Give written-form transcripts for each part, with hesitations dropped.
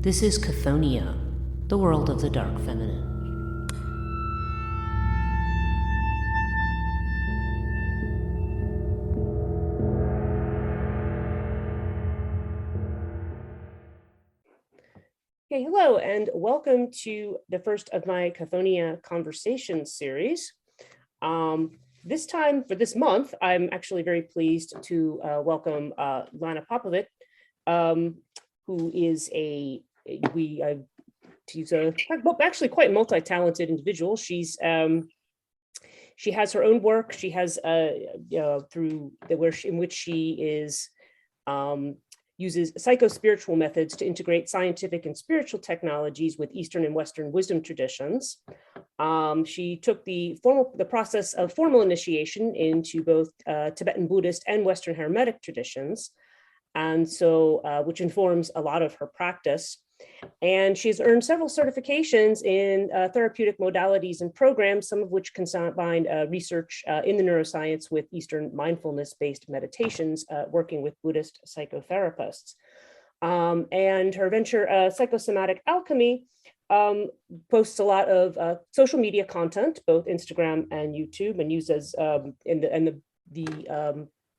This is Chthonia, the world of the dark feminine. Okay, hello, and welcome to the first of my Chthonia Conversations series. This time, for this month, I'm actually very pleased to welcome Lana Popovic, who is she's actually quite multi-talented individual. She has her own work. She has in which she is uses psycho-spiritual methods to integrate scientific and spiritual technologies with Eastern and Western wisdom traditions. She took the process of formal initiation into both Tibetan Buddhist and Western Hermetic traditions, and so which informs a lot of her practice. And she's earned several certifications in therapeutic modalities and programs, some of which combine research in the neuroscience with Eastern mindfulness-based meditations, working with Buddhist psychotherapists. And her venture, Psychosomatic Alchemy, posts a lot of social media content, both Instagram and YouTube, and uses the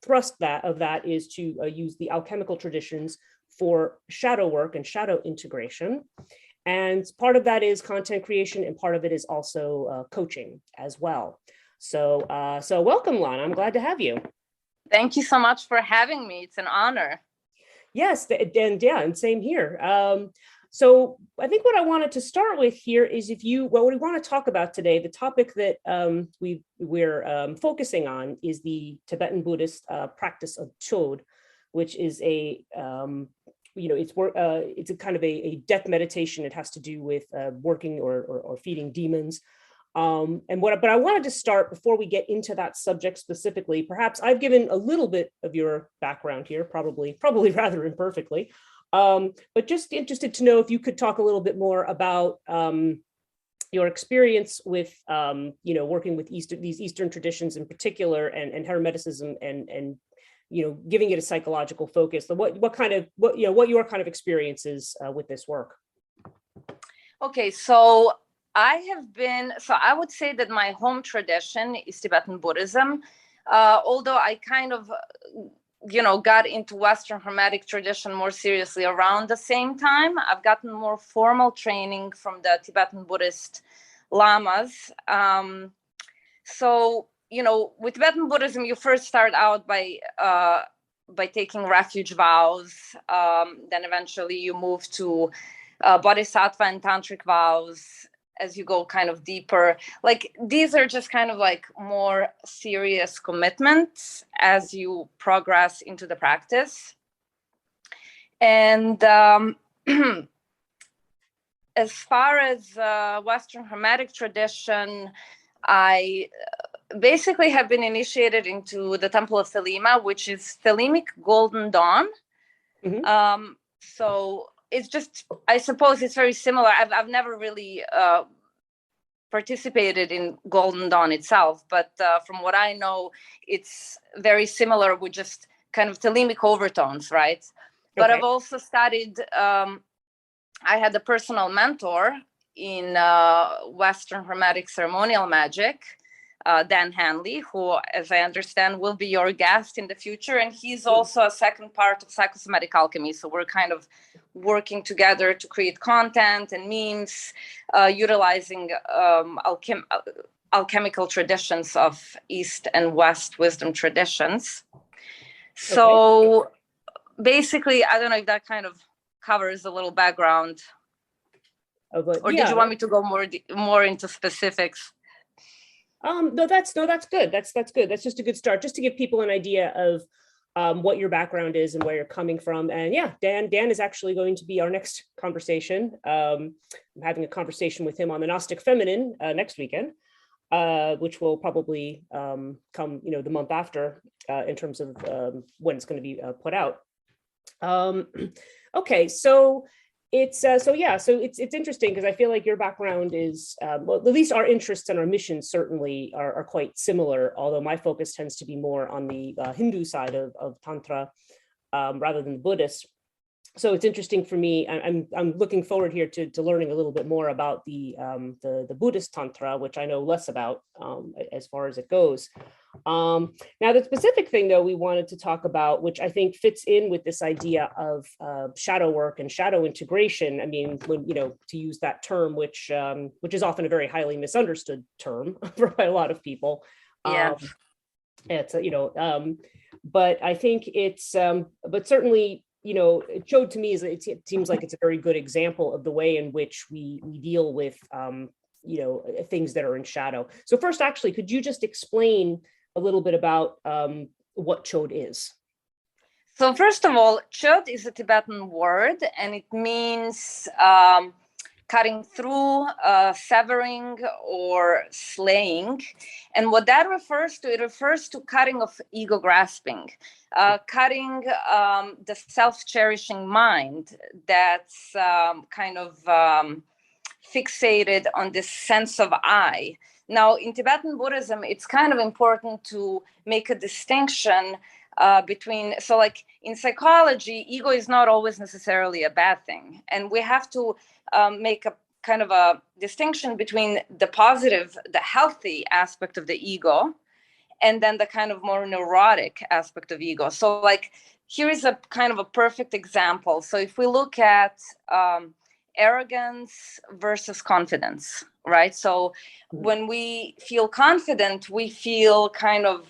thrust of that is to use the alchemical traditions for shadow work and shadow integration. And part of that is content creation, and part of it is also coaching as well. So welcome, Lana. I'm glad to have you. Thank you so much for having me. It's an honor. Yes, and same here. So I think what I wanted to start with here is what we want to talk about today, the topic that we're focusing on is the Tibetan Buddhist practice of Chöd, which is it's a kind of a death meditation. It has to do with working or feeding demons. But I wanted to start before we get into that subject specifically. Perhaps I've given a little bit of your background here, probably rather imperfectly. But just interested to know if you could talk a little bit more about your experience with working with these Eastern traditions in particular, and Hermeticism, and giving it a psychological focus. What your kind of experiences with this work. Okay, so I would say that my home tradition is Tibetan Buddhism, although I kind of got into Western Hermetic tradition more seriously around the same time. I've gotten more formal training from the Tibetan Buddhist lamas. With Tibetan Buddhism, you first start out by taking refuge vows. Then eventually you move to Bodhisattva and Tantric vows as you go kind of deeper. Like, these are just kind of like more serious commitments as you progress into the practice. And as far as Western Hermetic tradition, I basically have been initiated into the Temple of Thelema, which is Thelemic Golden Dawn. Mm-hmm. So it's just, I suppose it's very similar. I've never really participated in Golden Dawn itself, but from what I know, it's very similar with just kind of Thelemic overtones, right? Okay. But I've also studied, I had a personal mentor in Western Hermetic ceremonial magic, Dan Hanley, who, as I understand, will be your guest in the future. And he's also a second part of Psychosomatic Alchemy. So we're kind of working together to create content and memes, utilizing alchemical traditions of East and West wisdom traditions. So basically, I don't know if that kind of covers a little background. Or did you want me to go more into specifics? No, that's good. That's good. That's just a good start, just to give people an idea of what your background is and where you're coming from. And yeah, Dan is actually going to be our next conversation. I'm having a conversation with him on the Gnostic Feminine next weekend, which will probably come, the month after, in terms of when it's going to be put out. Okay, so it's interesting because I feel like your background is, well, at least our interests and our missions certainly are quite similar, although my focus tends to be more on the Hindu side of Tantra rather than the Buddhist. so it's interesting for me. I'm looking forward here to learning a little bit more about the Buddhist Tantra, which I know less about as far as it goes. Now, the specific thing, though, we wanted to talk about, which I think fits in with this idea of shadow work and shadow integration. I mean, when, to use that term, which is often a very highly misunderstood term by a lot of people. Yeah. It's but I think it's but certainly, Chöd to me it seems like it's a very good example of the way in which we deal with things that are in shadow. So first, actually, could you just explain a little bit about what Chöd is? So first of all, Chöd is a Tibetan word, and it means cutting through, severing, or slaying. And what that refers to, it refers to cutting of ego grasping, cutting the self-cherishing mind that's kind of fixated on this sense of I. Now, in Tibetan Buddhism, it's kind of important to make a distinction between, so like in psychology, ego is not always necessarily a bad thing. And we have to make a kind of a distinction between the positive, the healthy aspect of the ego, and then the kind of more neurotic aspect of ego. So like, here is a kind of a perfect example. So if we look at arrogance versus confidence, right? So when we feel confident, we feel kind of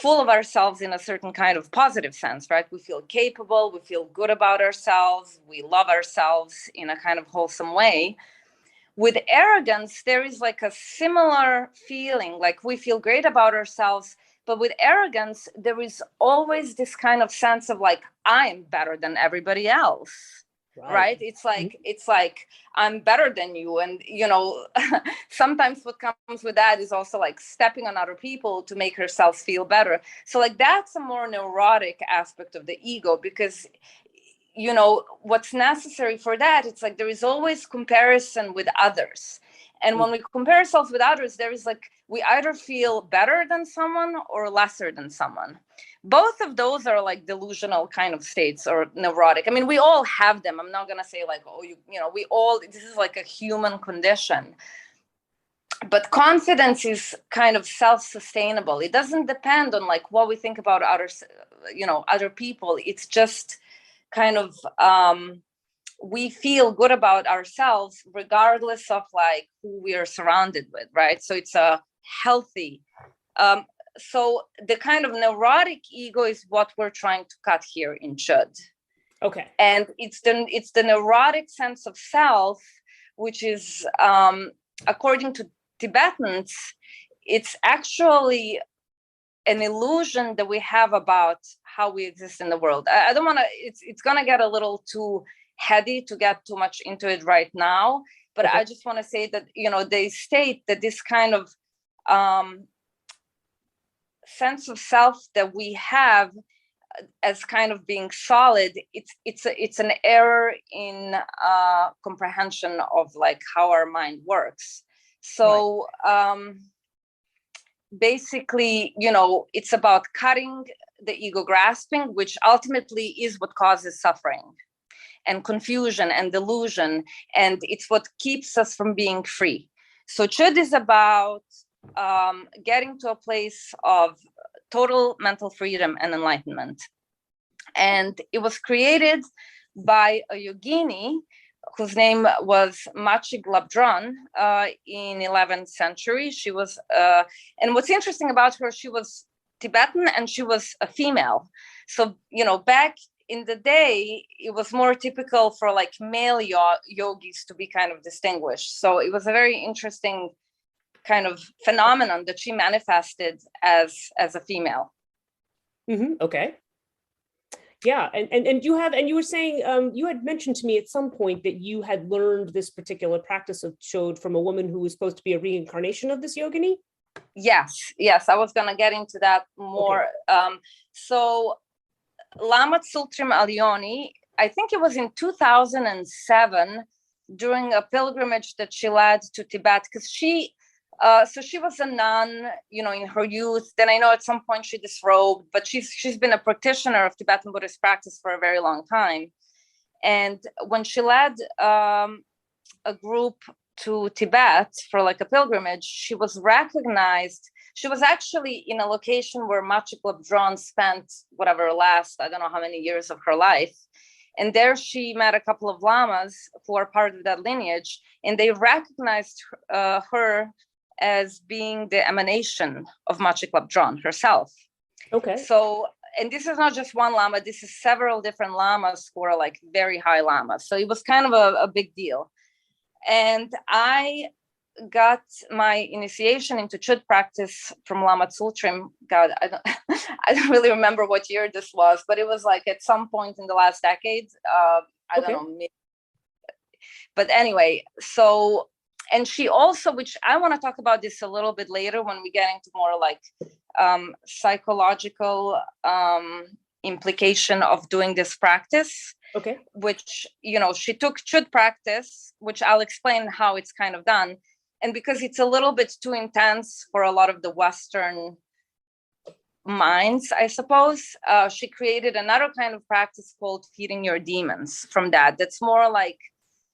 full of ourselves in a certain kind of positive sense, right? We feel capable, we feel good about ourselves, we love ourselves in a kind of wholesome way. With arrogance, there is like a similar feeling, like we feel great about ourselves, but with arrogance, there is always this kind of sense of like, I'm better than everybody else. Right? It's like I'm better than you. And, sometimes what comes with that is also like stepping on other people to make herself feel better. So like, that's a more neurotic aspect of the ego, because, what's necessary for that, it's like there is always comparison with others. And when we compare ourselves with others, there is like, we either feel better than someone or lesser than someone. Both of those are like delusional kind of states, or neurotic. I mean, we all have them. I'm not going to say like, oh, we all, this is like a human condition. But confidence is kind of self-sustainable. It doesn't depend on like what we think about other people. It's just kind of, we feel good about ourselves regardless of like who we are surrounded with, right? So it's a healthy, so the kind of neurotic ego is what we're trying to cut here in Chöd. Okay. And it's the neurotic sense of self, which is, according to Tibetans, it's actually an illusion that we have about how we exist in the world. I don't want to, it's going to get a little too heady to get too much into it right now, but okay. I just want to say that, they state that this kind of sense of self that we have as kind of being solid, it's an error in comprehension of like how our mind works. So basically, it's about cutting the ego grasping, which ultimately is what causes suffering and confusion and delusion, and it's what keeps us from being free. So Chöd is about getting to a place of total mental freedom and enlightenment. And it was created by a yogini whose name was Machig Labdron in 11th century. She was, and what's interesting about her, she was Tibetan and she was a female. So, back in the day, it was more typical for like male yogis to be kind of distinguished. So it was a very interesting kind of phenomenon that she manifested as a female. Mm-hmm. Okay. Yeah, and you were saying, you had mentioned to me at some point that you had learned this particular practice of Chöd from a woman who was supposed to be a reincarnation of this yogini? Yes, I was going to get into that more. Okay. So Lama Tsultrim Allione, I think it was in 2007, during a pilgrimage that she led to Tibet, because she was a nun, in her youth. Then I know at some point she disrobed, but she's been a practitioner of Tibetan Buddhist practice for a very long time. And when she led a group to Tibet for like a pilgrimage, she was recognized. She was actually in a location where Machi Labdron spent whatever last, I don't know how many years of her life. And there she met a couple of lamas who are part of that lineage, and they recognized her as being the emanation of Machi Labdron herself. Okay. So, and this is not just one lama, this is several different lamas who are like very high lamas. So it was kind of a big deal. And I got my initiation into Chöd practice from Lama Tsultrim. God, I don't really remember what year this was, but it was like at some point in the last decade. I don't know. But anyway, so, and she also, which I want to talk about this a little bit later when we get into more like psychological implication of doing this practice. Okay. Which, you know, she took Chöd practice, which I'll explain how it's kind of done. And because it's a little bit too intense for a lot of the Western minds, I suppose, she created another kind of practice called feeding your demons from that. That's more like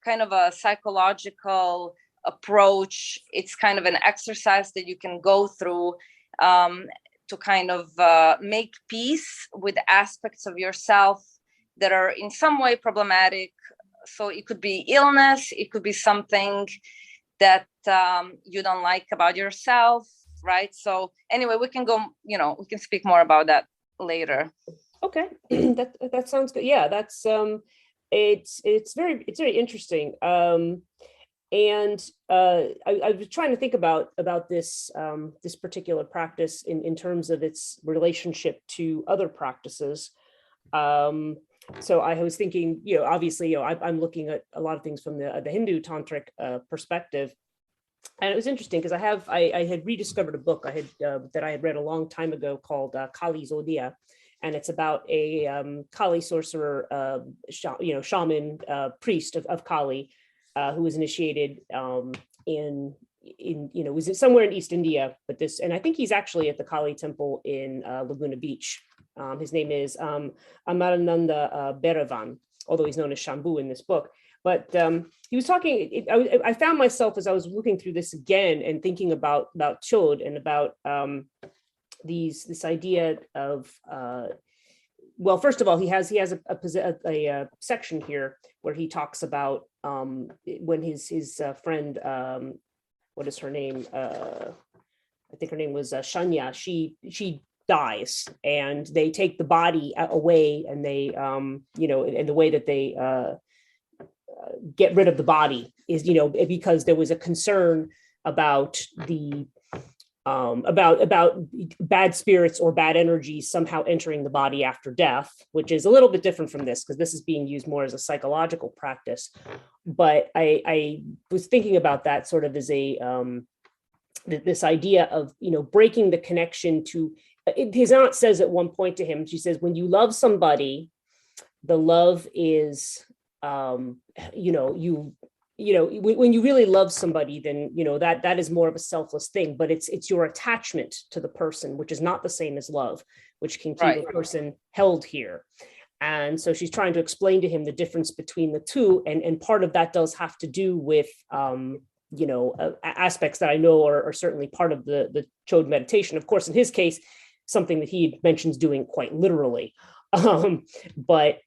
kind of a psychological approach. It's kind of an exercise that you can go through to kind of make peace with aspects of yourself that are in some way problematic. So it could be illness, it could be something that you don't like about yourself, right? So anyway, we can go, you know, we can speak more about that later. Okay, that sounds good. Yeah, that's it's very interesting. And I was trying to think about this this particular practice in terms of its relationship to other practices. So I was thinking, you know, obviously, you know, I'm looking at a lot of things from the Hindu tantric perspective, and it was interesting because I had rediscovered a book that I had read a long time ago called Kali Zodia, and it's about a Kali sorcerer, shaman, priest of Kali, who was initiated in was somewhere in East India, and I think he's actually at the Kali temple in Laguna Beach. His name is Amarananda Bhairovan, although he's known as Shambhu in this book. But he was talking, I found myself as I was looking through this again and thinking about Chöd and about this idea of, well, first of all, he has a section here where he talks about when his friend, what is her name? I think her name was Shanya. She dies, and they take the body away, and they, and the way that they get rid of the body is, because there was a concern about the about bad spirits or bad energies somehow entering the body after death, which is a little bit different from this because this is being used more as a psychological practice. But I was thinking about that sort of as a this idea of breaking the connection to. His aunt says at one point to him, she says, when you love somebody, the love is when you really love somebody, then that is more of a selfless thing, but it's your attachment to the person, which is not the same as love, which can keep a person held here. And so she's trying to explain to him the difference between the two, and part of that does have to do with aspects that I know are certainly part of the Chöd meditation. Of course, in his case, something that he mentions doing quite literally. But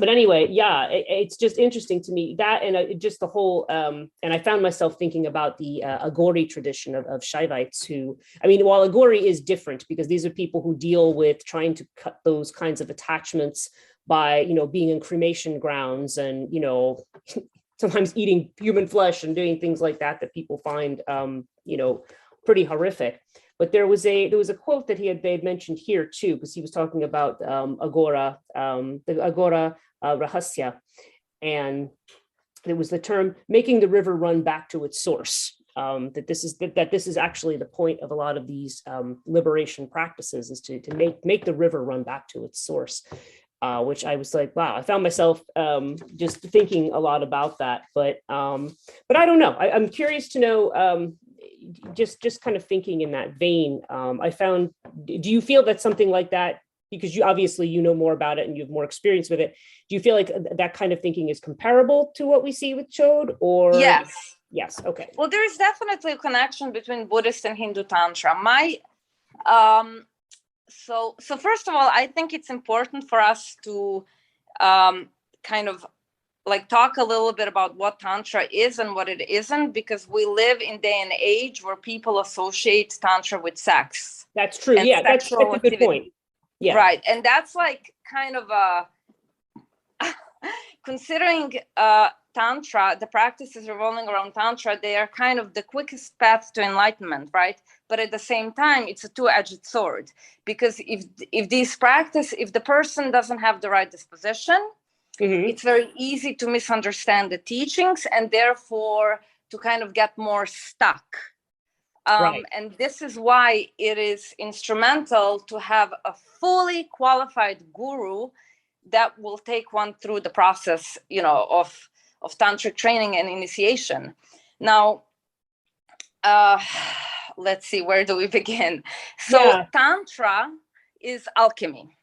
anyway, yeah, it's just interesting to me that, and just the whole, and I found myself thinking about the Agori tradition of Shaivites who, while Agori is different because these are people who deal with trying to cut those kinds of attachments by, being in cremation grounds and, sometimes eating human flesh and doing things like that people find, pretty horrific. But there was a quote that they had mentioned here too, because he was talking about Agora, the Agora Rahasya, and there was the term making the river run back to its source. That this is actually the point of a lot of these liberation practices, is to make the river run back to its source. Which I was like, wow, I found myself just thinking a lot about that. But I don't know. I'm curious to know. Just kind of thinking in that vein, do you feel that something like that because you obviously, you know more about it and you have more experience with it. Do you feel like that kind of thinking is comparable to what we see with Chöd, or? Yes. Yes. Okay. Well, there is definitely a connection between Buddhist and Hindu Tantra. So first of all, I think it's important for us to kind of like talk a little bit about what Tantra is and what it isn't, because we live in day and age where people associate Tantra with sex. That's true. Yeah, that's a good activity. point. Yeah. Right. And that's like kind of considering Tantra, the practices revolving around Tantra, they are kind of the quickest path to enlightenment, right? But at the same time, it's a two-edged sword, because if the person doesn't have the right disposition, it's very easy to misunderstand the teachings and therefore to kind of get more stuck. Right. And this is why it is instrumental to have a fully qualified guru that will take one through the process, of tantric training and initiation. Now, let's see, where do we begin? So Tantra is alchemy,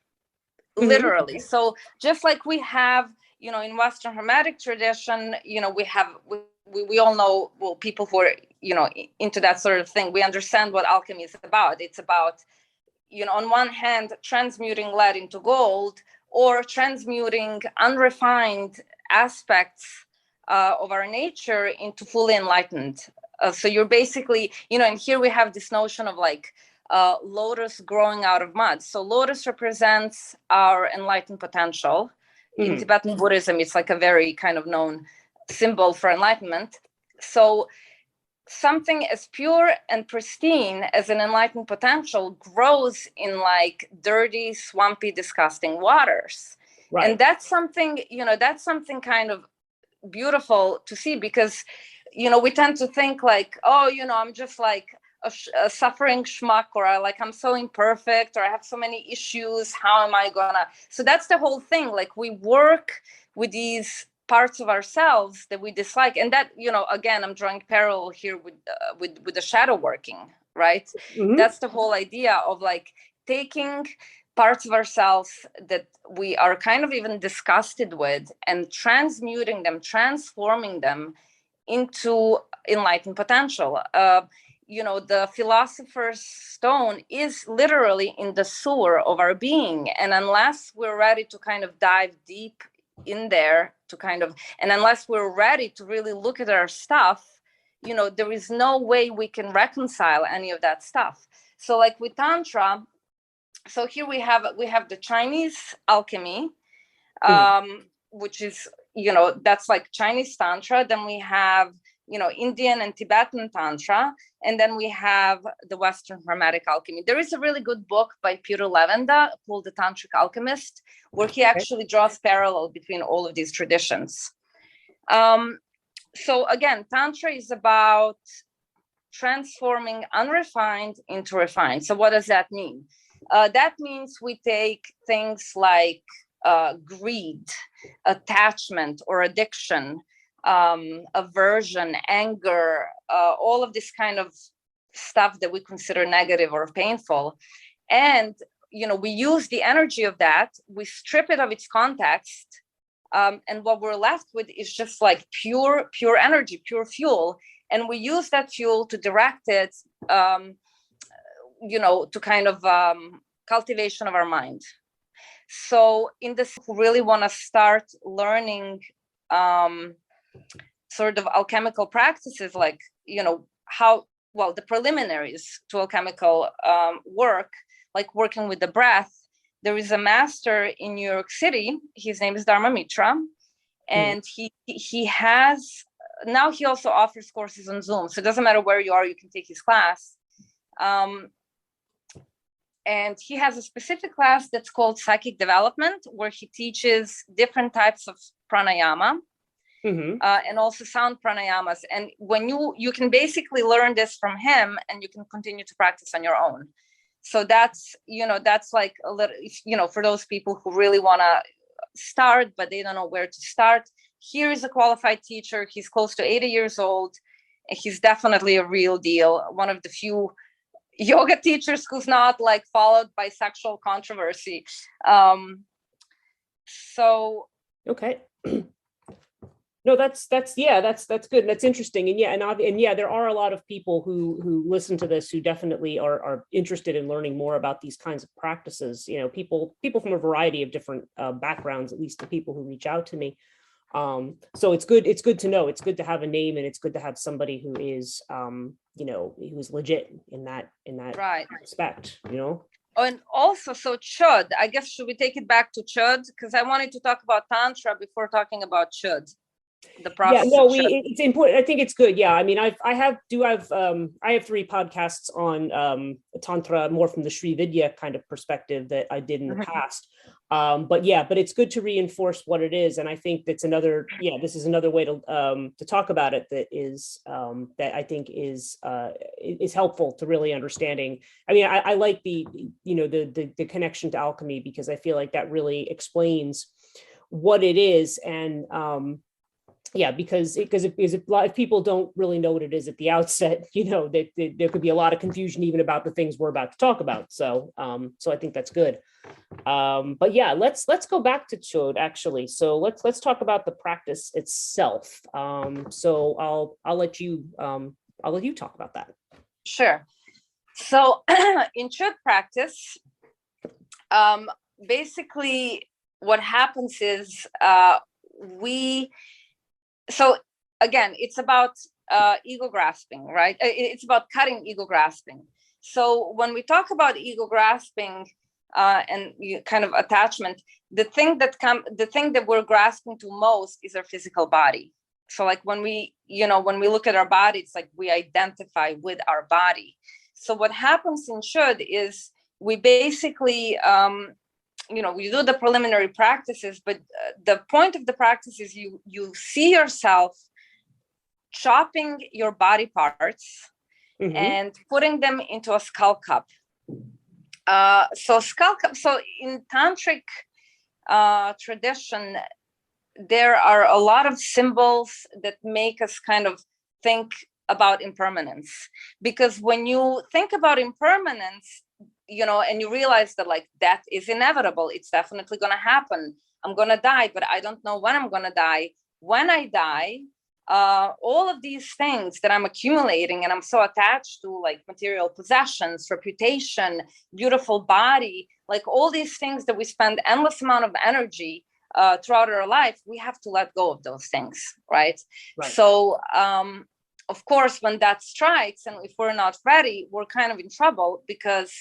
literally. So just like we have, in Western Hermetic tradition, we all know, well, people who are, into that sort of thing, we understand what alchemy is about. It's about, on one hand, transmuting lead into gold, or transmuting unrefined aspects of our nature into fully enlightened. So you're basically, and here we have this notion of like lotus growing out of mud. So lotus represents our enlightened potential. In Tibetan Buddhism, it's like a very kind of known symbol for enlightenment. So something as pure and pristine as an enlightened potential grows in like dirty, swampy, disgusting waters. Right. And that's something, kind of beautiful to see, because, we tend to think like, oh, I'm just like a suffering schmuck, or I'm so imperfect, or I have so many issues. How am I gonna? So that's the whole thing. Like, we work with these parts of ourselves that we dislike, and that, again, I'm drawing parallel here with the shadow working, right? That's the whole idea of like taking parts of ourselves that we are kind of even disgusted with and transmuting them, transforming them into enlightened potential. The philosopher's stone is literally in the sewer of our being, and unless we're ready to kind of dive deep in there and unless we're ready to really look at our stuff, there is no way we can reconcile any of that stuff. So like with Tantra, so here we have the Chinese alchemy, which is, that's like Chinese Tantra. Then we have, Indian and Tibetan Tantra. And then we have the Western Hermetic alchemy. There is a really good book by Peter Levenda called The Tantric Alchemist, where he actually draws parallel between all of these traditions. So again, Tantra is about transforming unrefined into refined. So what does that mean? That means we take things like greed, attachment or addiction, aversion, anger, all of this kind of stuff that we consider negative or painful. And, we use the energy of that, we strip it of its context, and what we're left with is just like pure energy, pure fuel. And we use that fuel to direct it, to kind of cultivation of our mind. So in this, who really want to start learning sort of alchemical practices, like, the preliminaries to alchemical work, like working with the breath. There is a master in New York City. His name is Dharma Mitra. And he has, now he also offers courses on Zoom. So it doesn't matter where you are, you can take his class. And he has a specific class that's called Psychic Development, where he teaches different types of pranayama, and also sound pranayamas. And when you can basically learn this from him, and you can continue to practice on your own. So that's like a little, for those people who really want to start, but they don't know where to start. Here is a qualified teacher. He's close to 80 years old. He's definitely a real deal. One of the few yoga teachers who's not like followed by sexual controversy. So okay. No, that's good. That's interesting. And yeah, there are a lot of people who listen to this who definitely are interested in learning more about these kinds of practices. You know, people from a variety of different backgrounds, at least the people who reach out to me. So it's good to know. It's good to have a name, and it's good to have somebody who is who's legit in that right. respect, you know. Oh, and also, so Chöd, I guess, should we take it back to Chöd? Because I wanted to talk about Tantra before talking about Chöd. The process. Yeah, no, it's important. I think it's good. Yeah, I mean, I have 3 podcasts on Tantra, more from the Sri Vidya kind of perspective that I did in the past. But it's good to reinforce what it is, and I think this is another way to talk about it that is that I think is helpful to really understanding. I mean, I like the connection to alchemy, because I feel like that really explains what it is. And because if a lot of people don't really know what it is at the outset, there could be a lot of confusion even about the things we're about to talk about. So I think that's good. Let's go back to Chöd, actually. So let's talk about the practice itself. So I'll let you talk about that. Sure. So in Chöd practice, basically what happens is so again, it's about ego grasping, right? It's about cutting ego grasping. So when we talk about ego grasping and kind of attachment, the thing that we're grasping to most is our physical body. So like when we look at our body, it's like we identify with our body. So what happens in Chöd is we basically we do the preliminary practices, but the point of the practice is you see yourself chopping your body parts and putting them into a skull cup. So in Tantric tradition, there are a lot of symbols that make us kind of think about impermanence, because when you think about impermanence, and you realize that like death is inevitable, it's definitely going to happen. I'm going to die, but I don't know when I'm going to die. When I die, all of these things that I'm accumulating and I'm so attached to, like material possessions, reputation, beautiful body, like all these things that we spend endless amount of energy throughout our life, we have to let go of those things, right? So of course, when that strikes, and if we're not ready, we're kind of in trouble, because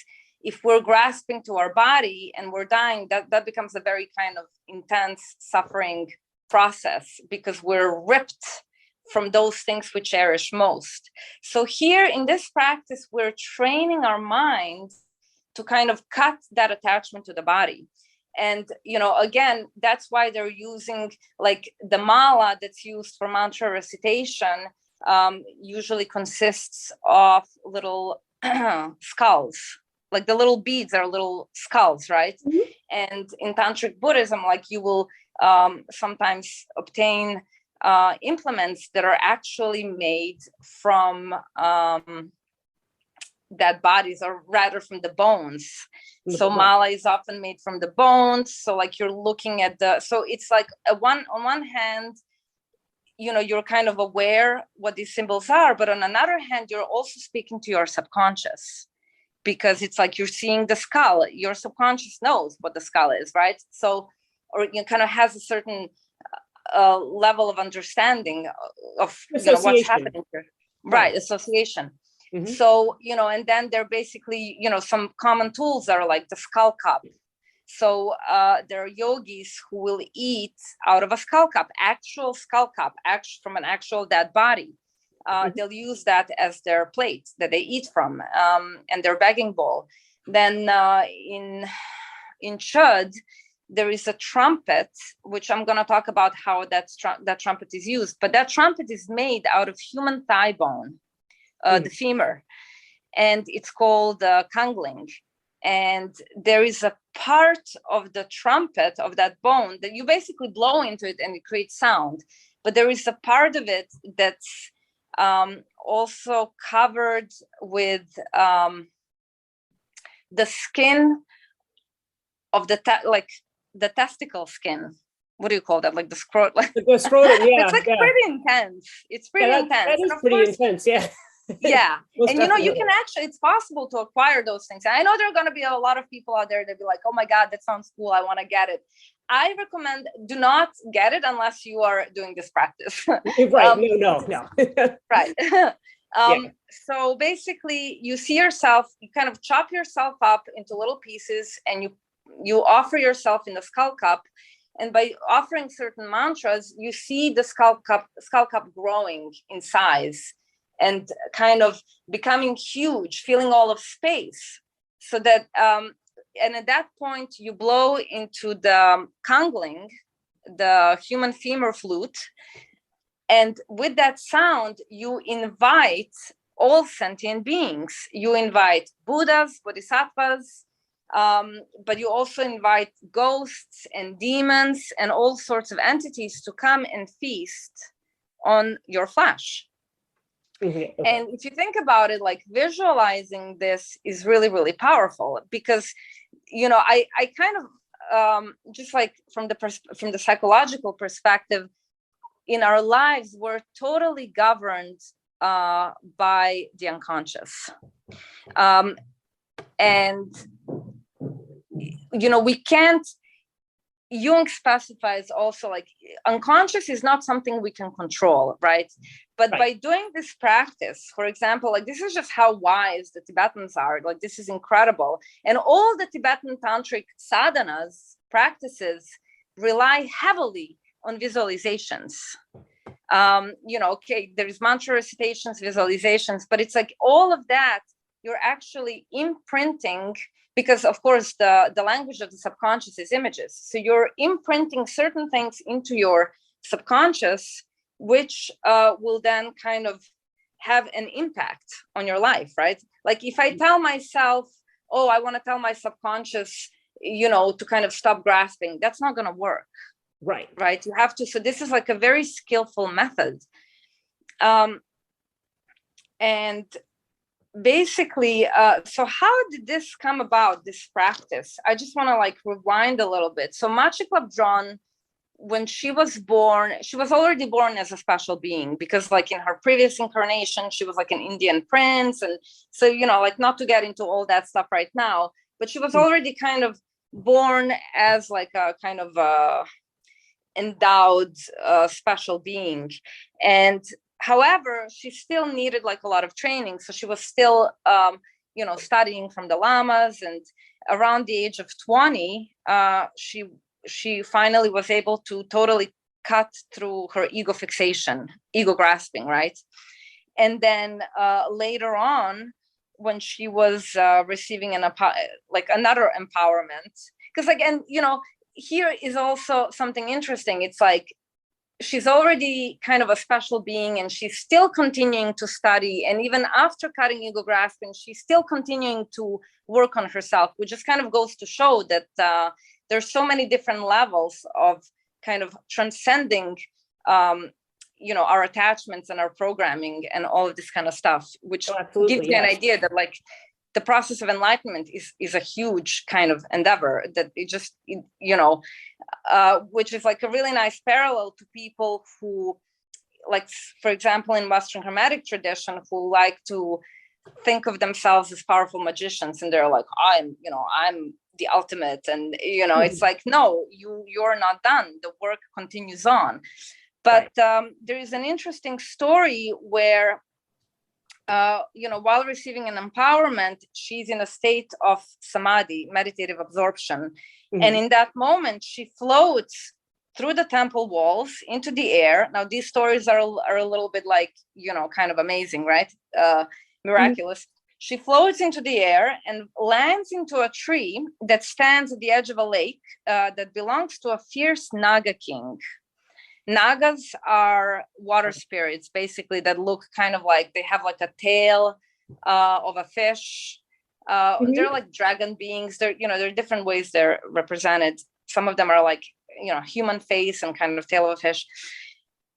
if we're grasping to our body and we're dying, that becomes a very kind of intense suffering process, because we're ripped from those things we cherish most. So here in this practice, we're training our mind to kind of cut that attachment to the body. And, again, that's why they're using like the mala that's used for mantra recitation, usually consists of little skulls. Like the little beads are little skulls, right? And in Tantric Buddhism, like you will sometimes obtain implements that are actually made from dead bodies, or rather from the bones. So mala is often made from the bones. So like you're looking at so it's like on one hand, you're kind of aware what these symbols are, but on another hand, you're also speaking to your subconscious, because it's like you're seeing the skull. Your subconscious knows what the skull is, right? So, or kind of has a certain level of understanding of what's happening here. Right, association. So, and then there are basically, some common tools are like the skull cup. So there are yogis who will eat out of a skull cup, actual skull cup, from an actual dead body. They'll use that as their plate that they eat from, and their begging bowl. Then in Chöd, there is a trumpet, which I'm going to talk about how that trumpet is used. But that trumpet is made out of human thigh bone, the femur, and it's called kangling. And there is a part of the trumpet, of that bone, that you basically blow into it and it creates sound. But there is a part of it that's also covered with the skin of the testicle skin. What do you call that? Like the scrotum. Like, the scrotum, yeah. It's like pretty intense. It's pretty intense. That is and pretty intense, yeah. Yeah. And definitely. you can actually, it's possible to acquire those things. I know there are going to be a lot of people out there that be like, oh my God, that sounds cool, I want to get it. I recommend do not get it unless you are doing this practice. Right. No. Right. So basically you see yourself, you kind of chop yourself up into little pieces, and you offer yourself in the skull cup. And by offering certain mantras, you see the skull cup growing in size and kind of becoming huge, filling all of space. So that, and at that point, you blow into the kangling, the human femur flute. And with that sound, you invite all sentient beings. You invite Buddhas, Bodhisattvas, but you also invite ghosts and demons and all sorts of entities to come and feast on your flesh. Okay. And if you think about it, like visualizing this is really, really powerful, because, I kind of just like from the psychological perspective, in our lives, we're totally governed by the unconscious. And we can't, Jung specifies also, like, unconscious is not something we can control, right? But by doing this practice, for example, like, this is just how wise the Tibetans are. Like, this is incredible. And all the Tibetan tantric sadhanas, practices, rely heavily on visualizations. There's mantra recitations, visualizations, but it's like all of that, you're actually imprinting, because of course the language of the subconscious is images. So you're imprinting certain things into your subconscious, which will then kind of have an impact on your life, right? Like if I tell myself, oh, I want to tell my subconscious, to kind of stop grasping, that's not going to work. Right. You have to. So this is like a very skillful method. And basically, so how did this come about, this practice? I just want to like rewind a little bit. So Machiklap-John, when she was born, she was already born as a special being, because like in her previous incarnation, she was like an Indian prince. And so, like, not to get into all that stuff right now, but she was already kind of born as like a kind of endowed special being. And however, she still needed like a lot of training. So she was still, studying from the lamas. And around the age of 20, she finally was able to totally cut through her ego fixation, ego grasping, right? And then later on, when she was receiving another empowerment, because again, here is also something interesting. It's like she's already kind of a special being, and she's still continuing to study. And even after cutting ego grasping, she's still continuing to work on herself, which just kind of goes to show that there's so many different levels of kind of transcending, our attachments and our programming and all of this kind of stuff, which gives me an idea that like the process of enlightenment is a huge kind of endeavor, that it just, which is like a really nice parallel to people who, like, for example, in Western Hermetic tradition, who like to think of themselves as powerful magicians, and they're like, I'm the ultimate. And, it's like, no, you're not done. The work continues on. But there is an interesting story where, while receiving an empowerment, she's in a state of samadhi, meditative absorption. Mm-hmm. And in that moment, she floats through the temple walls into the air. Now, these stories are a little bit like, kind of amazing, right? Miraculous. Mm-hmm. She floats into the air and lands into a tree that stands at the edge of a lake that belongs to a fierce Naga king. Nagas are water spirits, basically, that look kind of like they have like a tail of a fish. Mm-hmm. They're like dragon beings. There are different ways they're represented. Some of them are like, human face and kind of tail of a fish.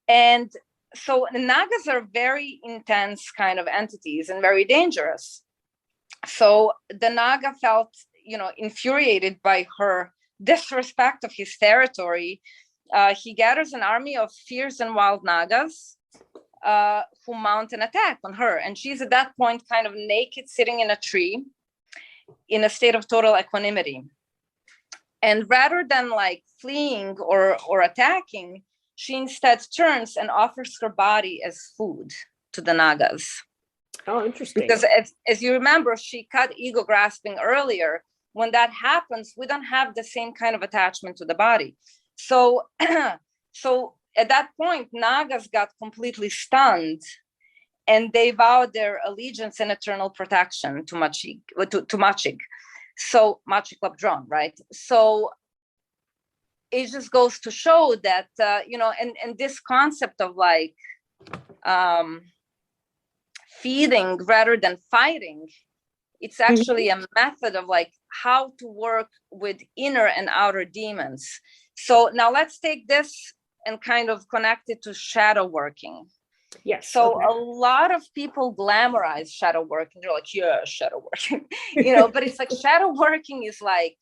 And so the Nagas are very intense kind of entities and very dangerous. So the Naga felt, infuriated by her disrespect of his territory. He gathers an army of fierce and wild Nagas who mount an attack on her. And she's at that point kind of naked, sitting in a tree in a state of total equanimity. And rather than like fleeing or attacking, she instead turns and offers her body as food to the Nagas. Oh, interesting. Because as you remember, she cut ego grasping earlier. When that happens, we don't have the same kind of attachment to the body. So, so at that point, Nagas got completely stunned, and they vowed their allegiance and eternal protection to Machig. So Machig Labdron, right? So it just goes to show that and this concept of like feeding rather than fighting, it's actually a method of like how to work with inner and outer demons. So now let's take this and kind of connect it to shadow working. Yes. So a lot of people glamorize shadow working. They're like, yeah, shadow working, but it's like shadow working is like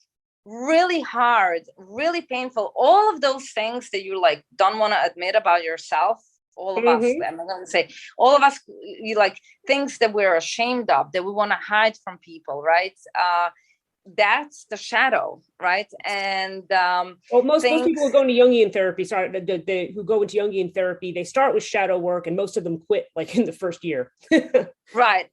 really hard, really painful. All of those things that you like don't want to admit about yourself. All of us, I'm going to say, all of us, like things that we're ashamed of, that we want to hide from people, right? That's the shadow, right? And most people who go into Jungian therapy, who go into Jungian therapy, they start with shadow work, and most of them quit like in the first year. Right.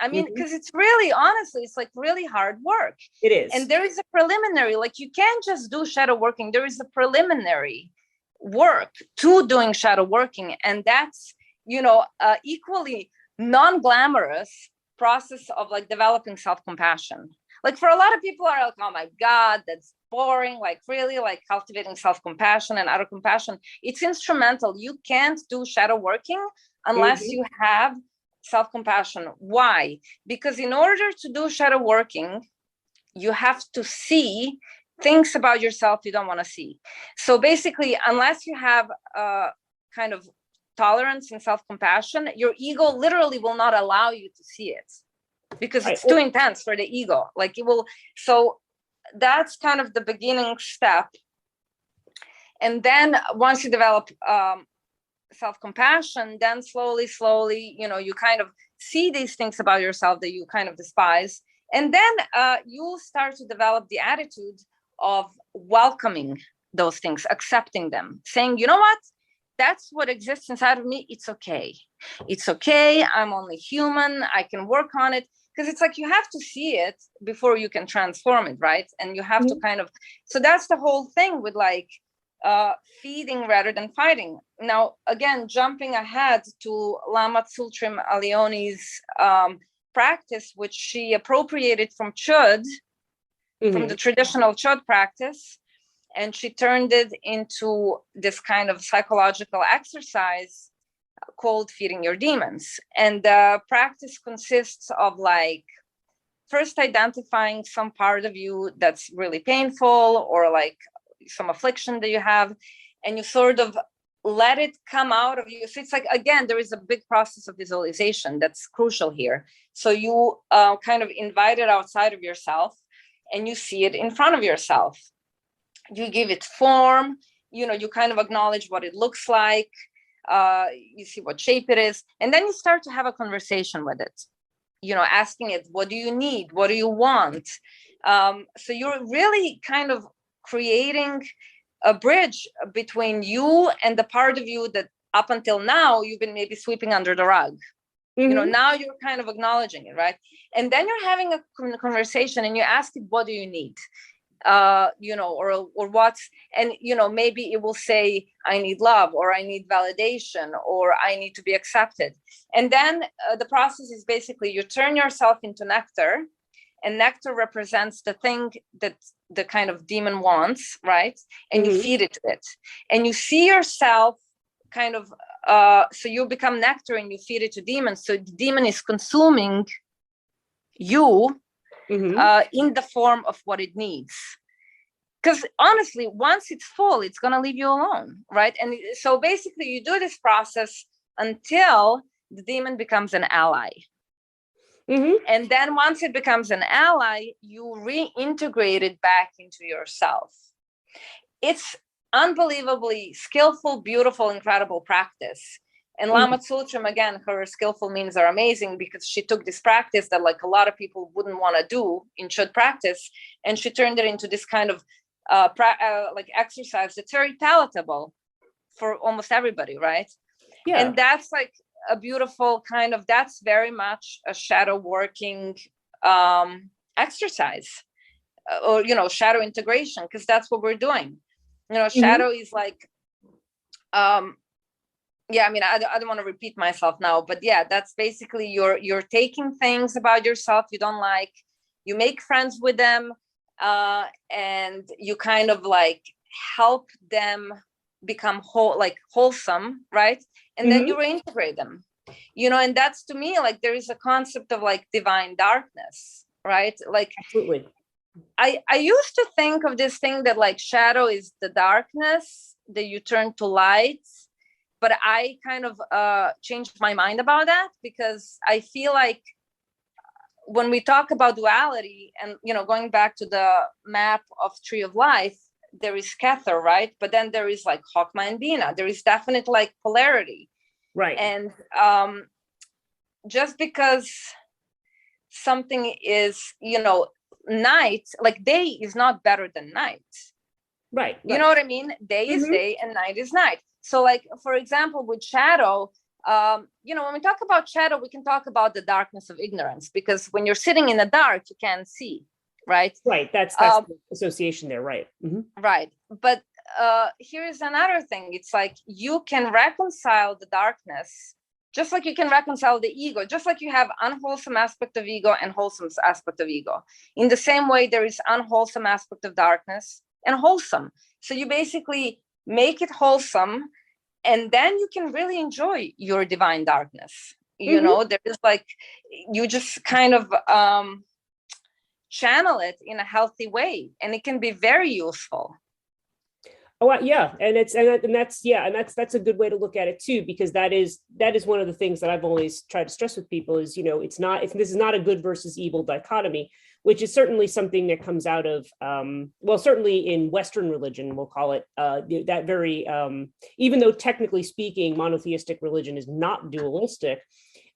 I mean, because it's really, honestly, it's like really hard work. It is. And there is a preliminary, like you can't just do shadow working. There is a preliminary work to doing shadow working. And that's, equally non-glamorous process of like developing self-compassion. Like for a lot of people are like, oh my God, that's boring. Like really like cultivating self-compassion and outer compassion. It's instrumental. You can't do shadow working unless you have self-compassion. Why? Because in order to do shadow working, you have to see things about yourself you don't want to see. So basically, unless you have a kind of tolerance and self-compassion, your ego literally will not allow you to see it, because it's too intense for the ego. Like it will. So that's kind of the beginning step. And then once you develop self-compassion, then slowly, you kind of see these things about yourself that you kind of despise. And then you start to develop the attitude of welcoming those things, accepting them, saying, you know what? That's what exists inside of me. It's okay. It's okay. I'm only human. I can work on it. Because it's like you have to see it before you can transform it, right? And you have to kind of, so that's the whole thing with like feeding rather than fighting. Now, again, jumping ahead to Lama Tsultrim Allione's practice, which she appropriated from Chöd, from the traditional Chöd practice, and she turned it into this kind of psychological exercise called feeding your demons. And the practice consists of like first identifying some part of you that's really painful or like some affliction that you have, and you sort of let it come out of you. So it's like, again, there is a big process of visualization that's crucial here. So you kind of invite it outside of yourself and you see it in front of yourself. You give it form, you kind of acknowledge what it looks like. You see what shape it is, and then you start to have a conversation with it, asking it, what do you need? What do you want? So you're really kind of creating a bridge between you and the part of you that up until now you've been maybe sweeping under the rug. Now you're kind of acknowledging it, right? And then you're having a conversation and you ask it, what do you need? Or what's, and maybe it will say, I need love, or I need validation, or I need to be accepted. And then the process is basically you turn yourself into nectar, and nectar represents the thing that the kind of demon wants, right? And you feed it to it, and you see yourself kind of so you become nectar and you feed it to demons. So the demon is consuming you in the form of what it needs. Because honestly, once it's full, it's going to leave you alone, right? And so basically you do this process until the demon becomes an ally. And then once it becomes an ally, you reintegrate it back into yourself. It's unbelievably skillful, beautiful, incredible practice. And Lama Tsultrim, again, her skillful means are amazing because she took this practice that like a lot of people wouldn't want to do in Chöd practice, and she turned it into this kind of like exercise that's very palatable for almost everybody, right? Yeah. And that's like a beautiful kind of, that's very much a shadow working exercise, or, you know, shadow integration, because that's what we're doing. You know, shadow is like, yeah, I mean, I don't want to repeat myself now, but yeah, that's basically you're taking things about yourself you don't like, you make friends with them, and you kind of like help them become wholesome, right? And then you reintegrate them, you know. And that's, to me, like there is a concept of like divine darkness, right? Like, absolutely. I used to think of this thing that like shadow is the darkness that you turn to light, but I kind of changed my mind about that, because I feel like when we talk about duality, and, you know, going back to the map of Tree of Life, there is Kether, right? But then there is like Chokmah and Bina. There is definite like polarity. Right. And just because something is, you know, night, like day is not better than night. Right. You know what I mean? Day is day and night is night. So like, for example, with shadow, you know, when we talk about shadow, we can talk about the darkness of ignorance, because when you're sitting in the dark, you can't see. Right. Right. That's the association there. Right. Right. But here's another thing. It's like you can reconcile the darkness, just like you can reconcile the ego, just like you have unwholesome aspect of ego and wholesome aspect of ego. In the same way, there is unwholesome aspect of darkness and wholesome. So you basically make it wholesome, and then you can really enjoy your divine darkness. You know, there is like, you just kind of channel it in a healthy way, and it can be very useful. Oh yeah, and that's a good way to look at it too, because that is one of the things that I've always tried to stress with people is, you know, this is not a good versus evil dichotomy, which is certainly something that comes out of well, certainly in Western religion, we'll call it that very even though technically speaking monotheistic religion is not dualistic,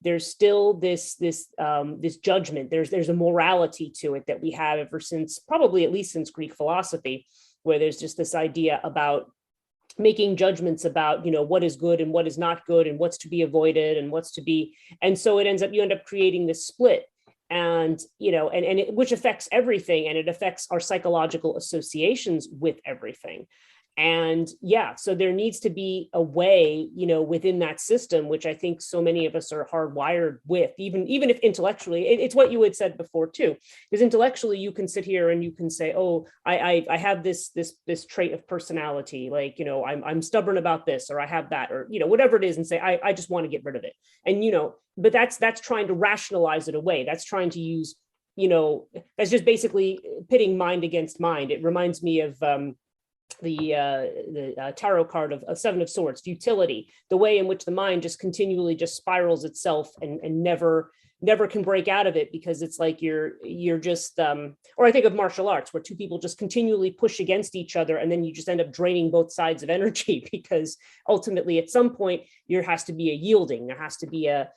there's still this judgment. There's a morality to it that we have ever since, probably at least since Greek philosophy, where there's just this idea about making judgments about, you know, what is good and what is not good, and what's to be avoided and what's to be. And so you end up creating this split, and, you know, which affects everything, and it affects our psychological associations with everything. And yeah, so there needs to be a way, you know, within that system, which I think so many of us are hardwired with, even if intellectually, it's what you had said before too, because intellectually you can sit here and you can say, oh, I have this trait of personality, like, you know, I'm stubborn about this, or I have that, or, you know, whatever it is, and say, I just want to get rid of it. And, you know, but that's trying to rationalize it away. That's trying to use, you know, that's just basically pitting mind against mind. It reminds me of the tarot card of Seven of Swords, futility, the way in which the mind just continually just spirals itself and never can break out of it, because it's like you're just or I think of martial arts, where two people just continually push against each other, and then you just end up draining both sides of energy, because ultimately at some point there has to be a yielding, there has to be a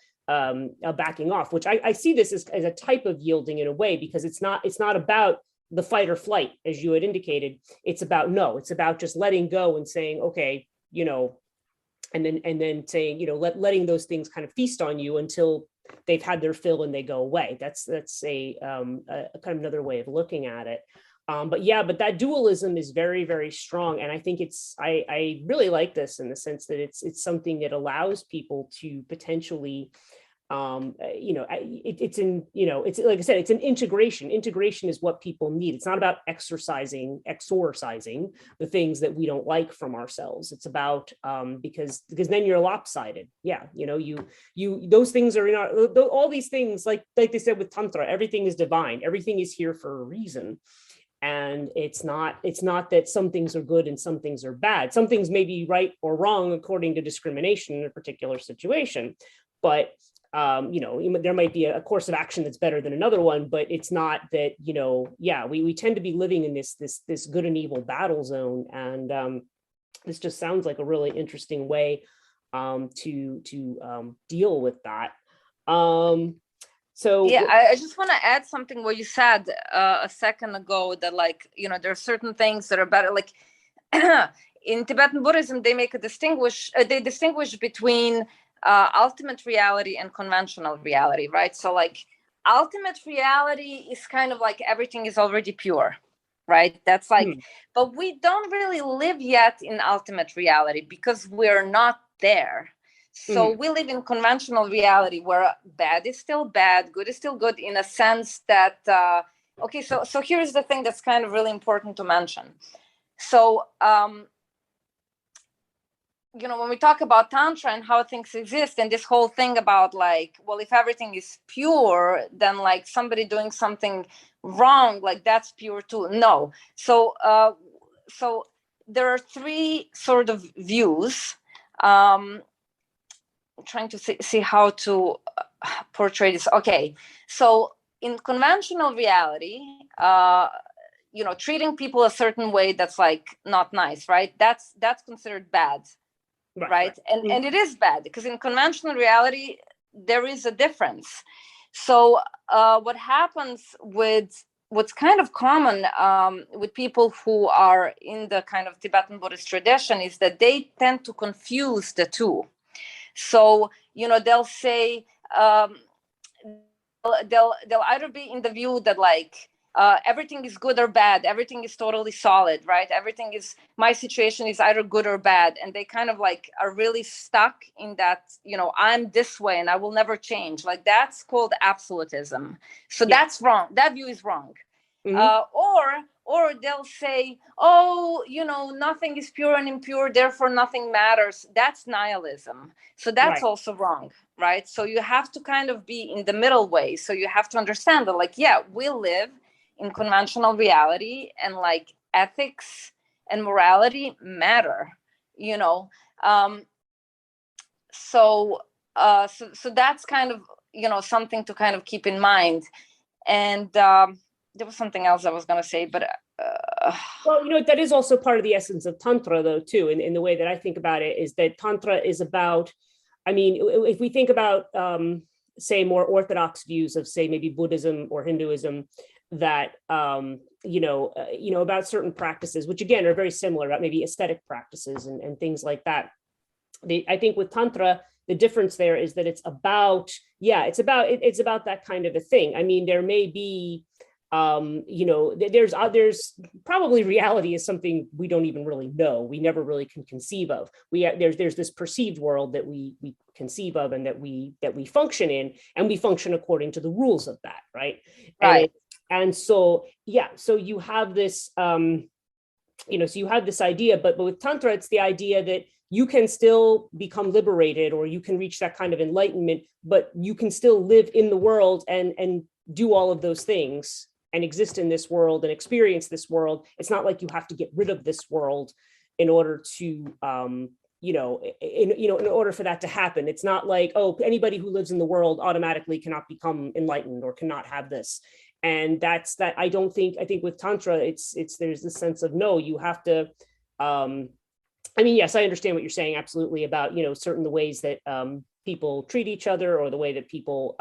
backing off, which I see this as a type of yielding in a way, because it's not about the fight or flight, as you had indicated. It's about just letting go and saying, okay, you know, and then saying, you know, letting those things kind of feast on you until they've had their fill and they go away. That's a kind of another way of looking at it. But that dualism is very, very strong. And I think I really like this in the sense that it's something that allows people to potentially, you know, it's like I said, it's an integration. Integration is what people need. It's not about exorcising the things that we don't like from ourselves. It's about, because then you're lopsided. Yeah. You know, you those things are in all these things, like they said with Tantra, everything is divine. Everything is here for a reason. And it's not that some things are good and some things are bad. Some things may be right or wrong according to discrimination in a particular situation. But there might be a course of action that's better than another one, but it's not that, we tend to be living in this good and evil battle zone. And this just sounds like a really interesting way to deal with that. So yeah, I just want to add something what you said a second ago, that there are certain things that are better. Like in Tibetan Buddhism, they distinguish between ultimate reality and conventional reality, right? So like ultimate reality is kind of like everything is already pure, right? That's like, but we don't really live yet in ultimate reality because we're not there. So we live in conventional reality where bad is still bad, good is still good, in a sense that, so here's the thing that's kind of really important to mention. So, when we talk about Tantra and how things exist, and this whole thing about like, well, if everything is pure, then like somebody doing something wrong, like that's pure too. No. So, so there are three sort of views. Trying to see how to portray this. Okay, so in conventional reality, treating people a certain way that's like not nice, right? That's considered bad, right? And it is bad because in conventional reality there is a difference. So what happens with what's kind of common with people who are in the kind of Tibetan Buddhist tradition is that they tend to confuse the two. So, they'll say, they'll either be in the view that like everything is good or bad, everything is totally solid, right? Everything is, my situation is either good or bad. And they kind of like are really stuck in that, I'm this way and I will never change. Like that's called absolutism. So that's wrong. That view is wrong. Or they'll say, oh, nothing is pure and impure, therefore nothing matters. That's nihilism. So that's also wrong, right? So you have to kind of be in the middle way. So you have to understand that, like, yeah, we live in conventional reality and like ethics and morality matter, So that's kind of, something to kind of keep in mind. And there was something else I was going to say, but well, that is also part of the essence of Tantra, though, too. In the way that I think about it is that Tantra is about, if we think about, say, more orthodox views of, say, maybe Buddhism or Hinduism, that, about certain practices, which again are very similar, about maybe aesthetic practices and things like that. I think with Tantra, the difference there is that it's about that kind of a thing. There may be, there's probably reality is something we don't even really know. We never really can conceive of. There's this perceived world that we conceive of and that we function in, and we function according to the rules of that, right? Right. And so you have this, so you have this idea, but with Tantra, it's the idea that you can still become liberated, or you can reach that kind of enlightenment, but you can still live in the world and do all of those things and exist in this world and experience this world. It's not like you have to get rid of this world in order to, in order for that to happen. It's not like, oh, anybody who lives in the world automatically cannot become enlightened or cannot have this. And that's that. I think with Tantra, it's there's this sense of, no, you have to, yes, I understand what you're saying absolutely about, certain the ways that people treat each other, or the way that people,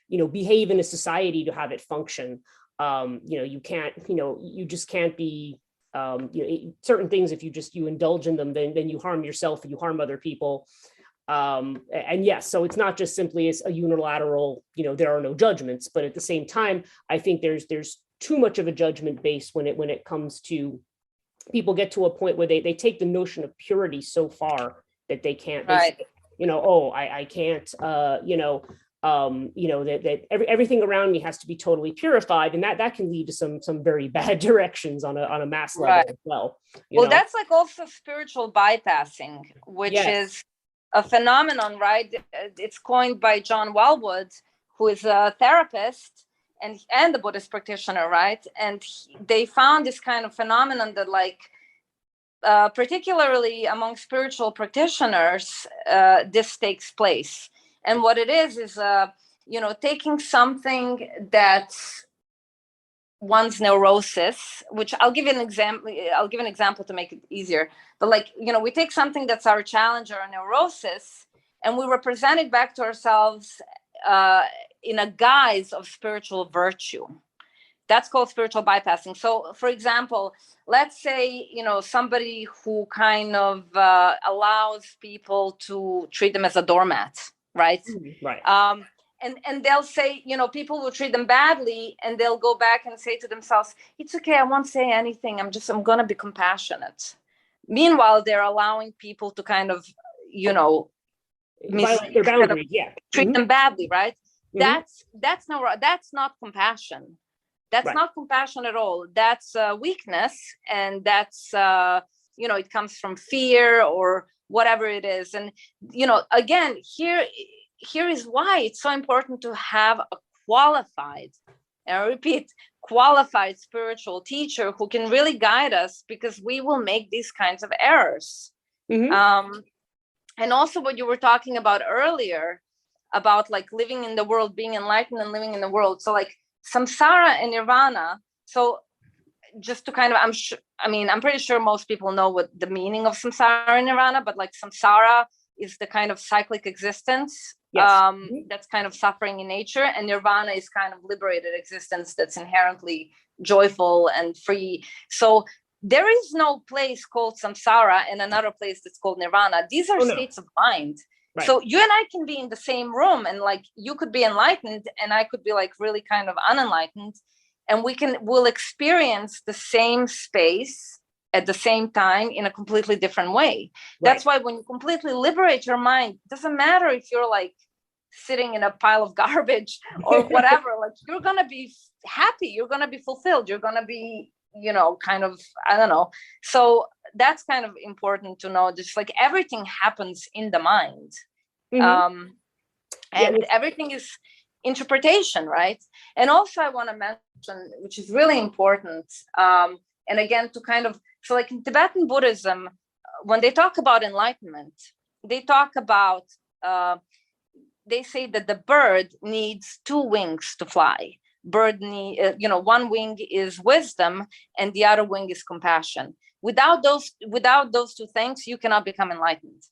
behave in a society to have it function. You can't, you just can't be, certain things, if you indulge in them, then you harm yourself and you harm other people. And yes, so it's not just simply as a unilateral, there are no judgments, but at the same time, I think there's too much of a judgment base when it comes to people get to a point where they take the notion of purity so far that they can't, right. I can't, that everything around me has to be totally purified, and that can lead to some very bad directions on a mass level as well. That's like also spiritual bypassing, which is a phenomenon, right? It's coined by John Wellwood, who is a therapist and a Buddhist practitioner, right? And they found this kind of phenomenon that, like, particularly among spiritual practitioners, this takes place. And what it is taking something that's one's neurosis, which I'll give an example to make it easier. But we take something that's our challenge or our neurosis, and we represent it back to ourselves in a guise of spiritual virtue. That's called spiritual bypassing. So, for example, let's say, somebody who kind of allows people to treat them as a doormat, right? Right. And they'll say, people will treat them badly, and they'll go back and say to themselves, it's okay, I won't say anything. I'm going to be compassionate. Meanwhile, they're allowing people to kind of, violate their boundaries, treat them badly, right? Mm-hmm. That's not compassion. That's right. not compassion at all. That's weakness, and that's it comes from fear or whatever it is. And again, here is why it's so important to have a qualified, and I repeat, qualified spiritual teacher who can really guide us, because we will make these kinds of errors. Mm-hmm. And also what you were talking about earlier about living in the world, being enlightened and living in the world. So samsara and nirvana. So just to kind of, I'm pretty sure most people know what the meaning of samsara and nirvana, but samsara is the kind of cyclic existence. Yes. That's kind of suffering in nature, and nirvana is kind of liberated existence that's inherently joyful and free. So there is no place called samsara and another place that's called nirvana. These are states of mind. Right. So you and I can be in the same room, and you could be enlightened and I could be really kind of unenlightened, and we'll experience the same space at the same time in a completely different way. Right. That's why when you completely liberate your mind, it doesn't matter if you're sitting in a pile of garbage or whatever, you're going to be happy, you're going to be fulfilled, you're going to be, kind of, I don't know. So that's kind of important to know. Just everything happens in the mind. Mm-hmm. And everything is interpretation, right? And also I want to mention, which is really important, and again, to kind of, so in Tibetan Buddhism, when they talk about enlightenment, they talk about, they say that the bird needs two wings to fly. Bird one wing is wisdom and the other wing is compassion. Without those two things, you cannot become enlightened.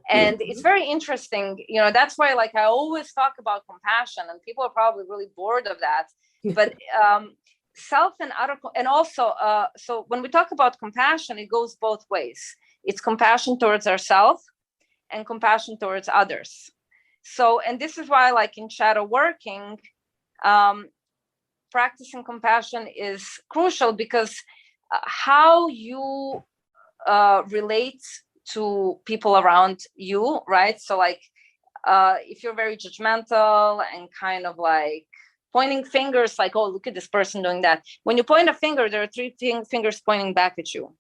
And it's very interesting, that's why I always talk about compassion, and people are probably really bored of that. But self and other, and also, so when we talk about compassion, it goes both ways. It's compassion towards ourselves and compassion towards others. So, and this is why in shadow working, practicing compassion is crucial, because how you relate to people around you, right? So if you're very judgmental and kind of pointing fingers, oh, look at this person doing that. When you point a finger, there are three fingers pointing back at you.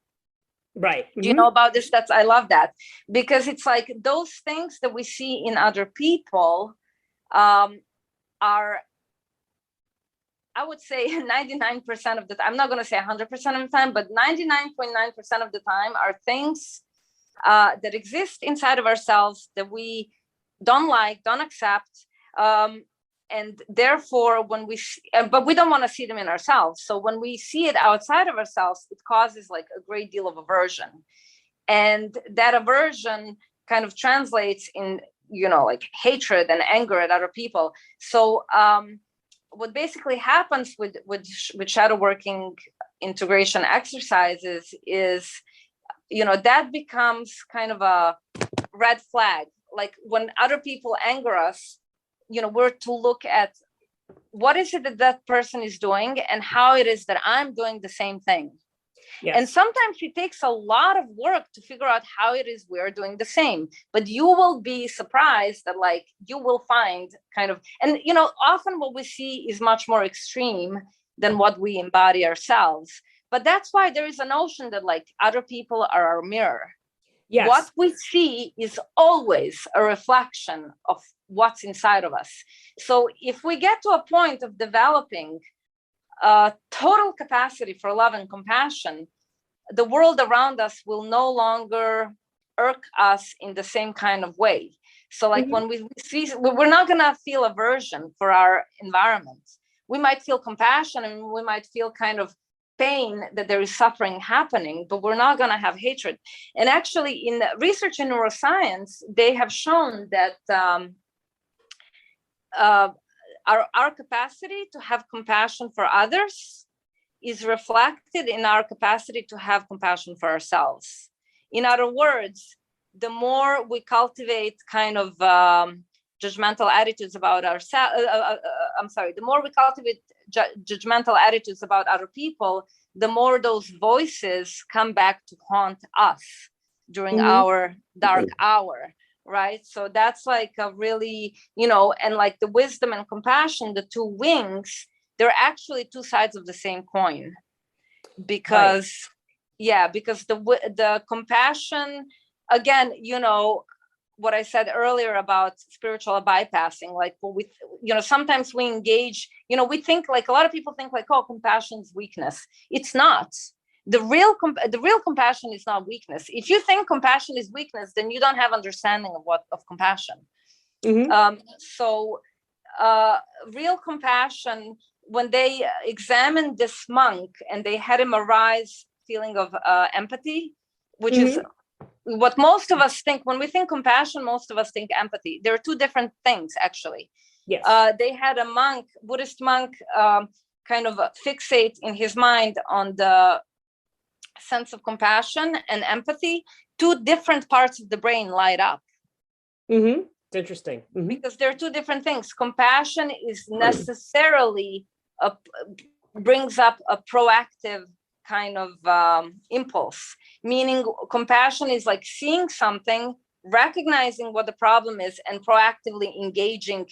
Right. Mm-hmm. Do you know about this? I love that, because it's those things that we see in other people are, I would say 99% of the time, I'm not going to say 100% of the time, but 99.9% of the time are things that exist inside of ourselves that we don't accept. And therefore, when but we don't want to see them in ourselves. So when we see it outside of ourselves, it causes a great deal of aversion. And that aversion kind of translates in, hatred and anger at other people. So what basically happens with shadow working integration exercises is, that becomes kind of a red flag. When other people anger us, we're to look at what is it that person is doing and how it is that I'm doing the same thing. Yes. And sometimes it takes a lot of work to figure out how it is we're doing the same, but you will be surprised that you will find kind of, and often what we see is much more extreme than what we embody ourselves. But that's why there is a notion that other people are our mirror. Yes. What we see is always a reflection of what's inside of us. So if we get to a point of developing total capacity for love and compassion, the world around us will no longer irk us in the same kind of way. So like when we see, we're not going to feel aversion for our environment. We might feel compassion and we might feel kind of pain that there is suffering happening, but we're not going to have hatred. And actually in research in neuroscience, they have shown that our capacity to have compassion for others is reflected in our capacity to have compassion for ourselves. In other words, the more we cultivate kind of judgmental attitudes about ourselves, the more we cultivate judgmental attitudes about other people, the more those voices come back to haunt us during our dark hour, right? So that's like a really, and like the wisdom and compassion, the two wings, they're actually two sides of the same coin. Because, because the compassion, again, what I said earlier about spiritual bypassing, like sometimes we engage, we think like a lot of people think like, oh, compassion is weakness. It's not. The real compassion is not weakness. If you think compassion is weakness, then you don't have understanding of compassion. Real compassion, when they examined this monk and they had him arise feeling of empathy, which is what most of us think. When we think compassion, most of us think empathy. There are two different things, actually. Yes. They had a monk, Buddhist monk, kind of fixate in his mind on the sense of compassion and empathy. Two different parts of the brain light up. It's interesting. Because there are two different things. Compassion is necessarily brings up a proactive kind of impulse, meaning compassion is like seeing something, recognizing what the problem is, and proactively engaging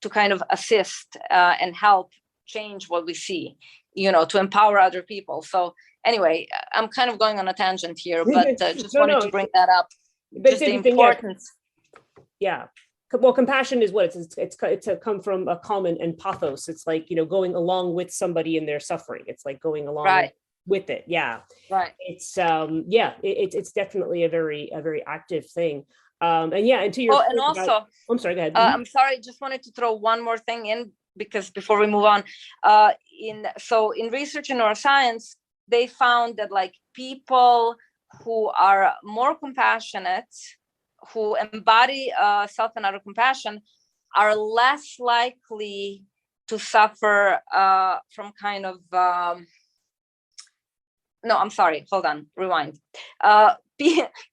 to kind of assist and help change what we see, to empower other people. So anyway, I'm kind of going on a tangent here, but just wanted to bring that up. Just the importance. Yeah. Well, compassion is what it's come from a common and pathos. It's like, going along with somebody in their suffering. It's like going along with it. Yeah. Right. It's it's definitely a very active thing. And to your and also I'm sorry, go ahead. I'm sorry, just wanted to throw one more thing in, because before we move on, in research in neuroscience, they found that like people who are more compassionate, who embody self and other compassion, are less likely to suffer from kind of no, I'm sorry, hold on, rewind.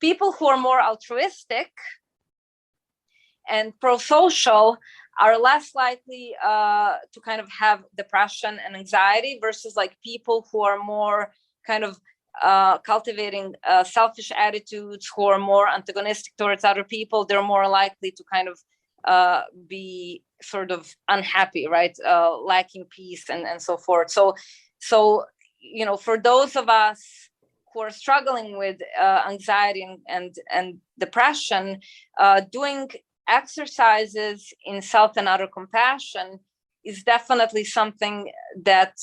People who are more altruistic and pro-social are less likely to kind of have depression and anxiety, versus like people who are more kind of cultivating selfish attitudes, who are more antagonistic towards other people. They're more likely to kind of be sort of unhappy, right? Lacking peace and so forth. So for those of us who are struggling with anxiety and depression, doing exercises in self and other compassion is definitely something that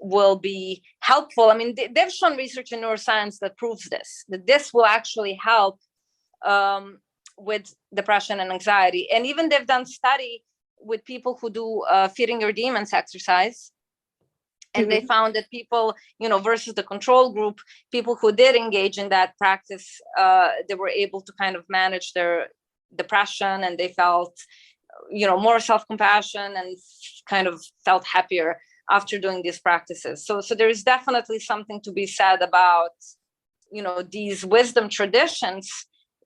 will be helpful. I mean, they've shown research in neuroscience that proves that this will actually help with depression and anxiety. And even they've done study with people who do feeding your demons exercise. And they found that people, versus the control group, people who did engage in that practice, they were able to kind of manage their depression, and they felt, more self-compassion and kind of felt happier after doing these practices. So there is definitely something to be said about, these wisdom traditions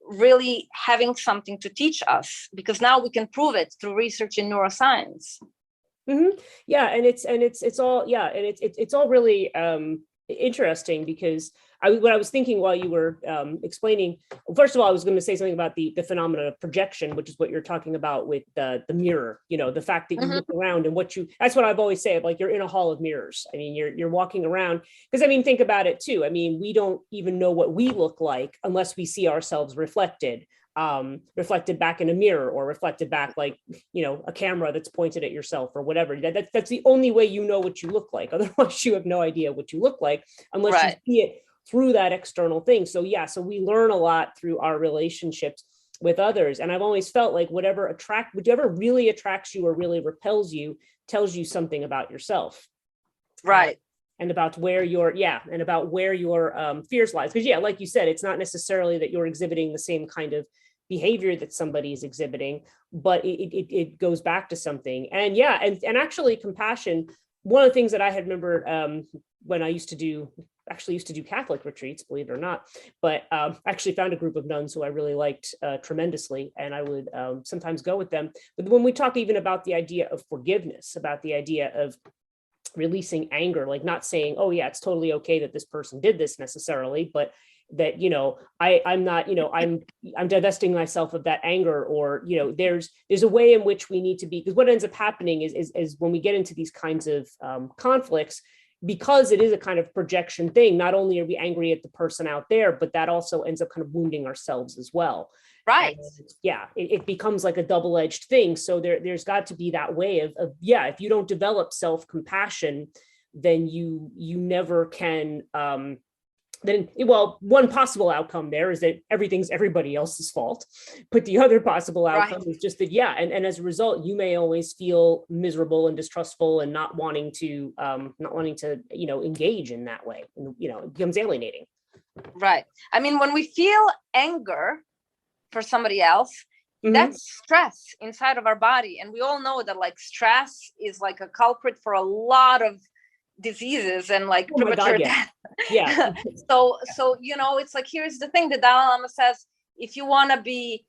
really having something to teach us, because now we can prove it through research in neuroscience. Yeah, and it's all really interesting, because what I was thinking while you were explaining, first of all, I was going to say something about the phenomenon of projection, which is what you're talking about with the mirror, the fact that you look around and that's what I've always said, like you're in a hall of mirrors. I mean, you're walking around, because think about it too. I mean, we don't even know what we look like unless we see ourselves reflected back in a mirror, or reflected back like, a camera that's pointed at yourself or whatever. That's the only way you know what you look like. Otherwise you have no idea what you look like unless you see it through that external thing. So we learn a lot through our relationships. with others. And I've always felt like whatever really attracts you or really repels you tells you something about yourself. Right. And about where your fears lies. Because like you said, it's not necessarily that you're exhibiting the same kind of behavior that somebody is exhibiting, but it goes back to something. And actually compassion, one of the things that I had remembered when I used to do Catholic retreats, believe it or not, but actually found a group of nuns who I really liked tremendously, and I would sometimes go with them. But when we talk even about the idea of forgiveness, about the idea of releasing anger, like not saying, oh yeah, it's totally okay that this person did this necessarily, but that, I'm not, I'm divesting myself of that anger, or, there's a way in which we need to be, because what ends up happening is when we get into these kinds of conflicts, because it is a kind of projection thing, not only are we angry at the person out there, but that also ends up kind of wounding ourselves as well. Right. It becomes like a double-edged thing. So there's got to be that way of if you don't develop self-compassion, then you never can, one possible outcome there is that everything's everybody else's fault. But the other possible outcome is just that, and as a result, you may always feel miserable and distrustful and not wanting to engage in that way. And, it becomes alienating. Right. I mean, when we feel anger for somebody else, that's stress inside of our body. And we all know that like stress is like a culprit for a lot of diseases and like premature death. Yeah. So it's like, here's the thing, the Dalai Lama says, if you want to be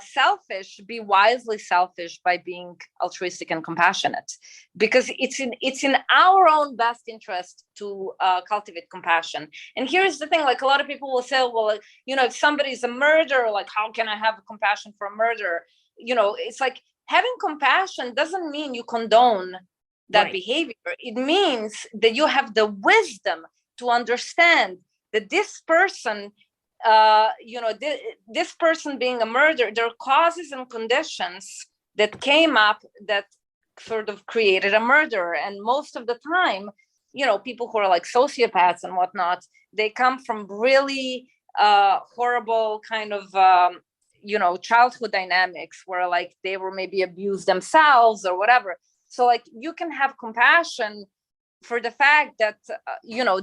selfish, be wisely selfish by being altruistic and compassionate, because it's in our own best interest to cultivate compassion. And here's the thing, like a lot of people will say, well, if somebody's a murderer, like how can I have compassion for a murderer? It's like having compassion doesn't mean you condone that behavior. It means that you have the wisdom to understand that this person, this person being a murderer, there are causes and conditions that came up that sort of created a murderer. And most of the time, people who are like sociopaths and whatnot, they come from really horrible kind of, childhood dynamics where like they were maybe abused themselves or whatever. So like you can have compassion for the fact that,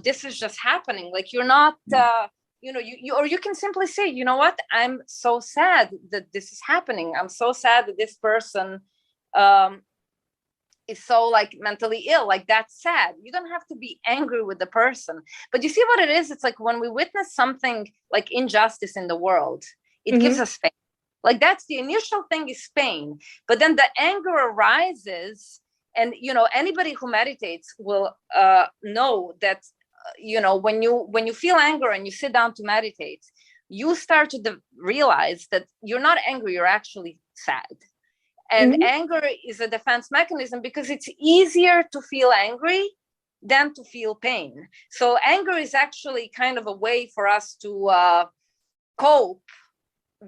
this is just happening. Like you're not, or you can simply say, you know what, I'm so sad that this is happening. I'm so sad that this person is so like mentally ill. Like that's sad. You don't have to be angry with the person. But you see what it is? It's like when we witness something like injustice in the world, it gives us pain. Like that's the initial thing is pain, but then the anger arises, and anybody who meditates will know that when you feel anger and you sit down to meditate, you start to realize that you're not angry, you're actually sad. And anger is a defense mechanism because it's easier to feel angry than to feel pain. So anger is actually kind of a way for us to cope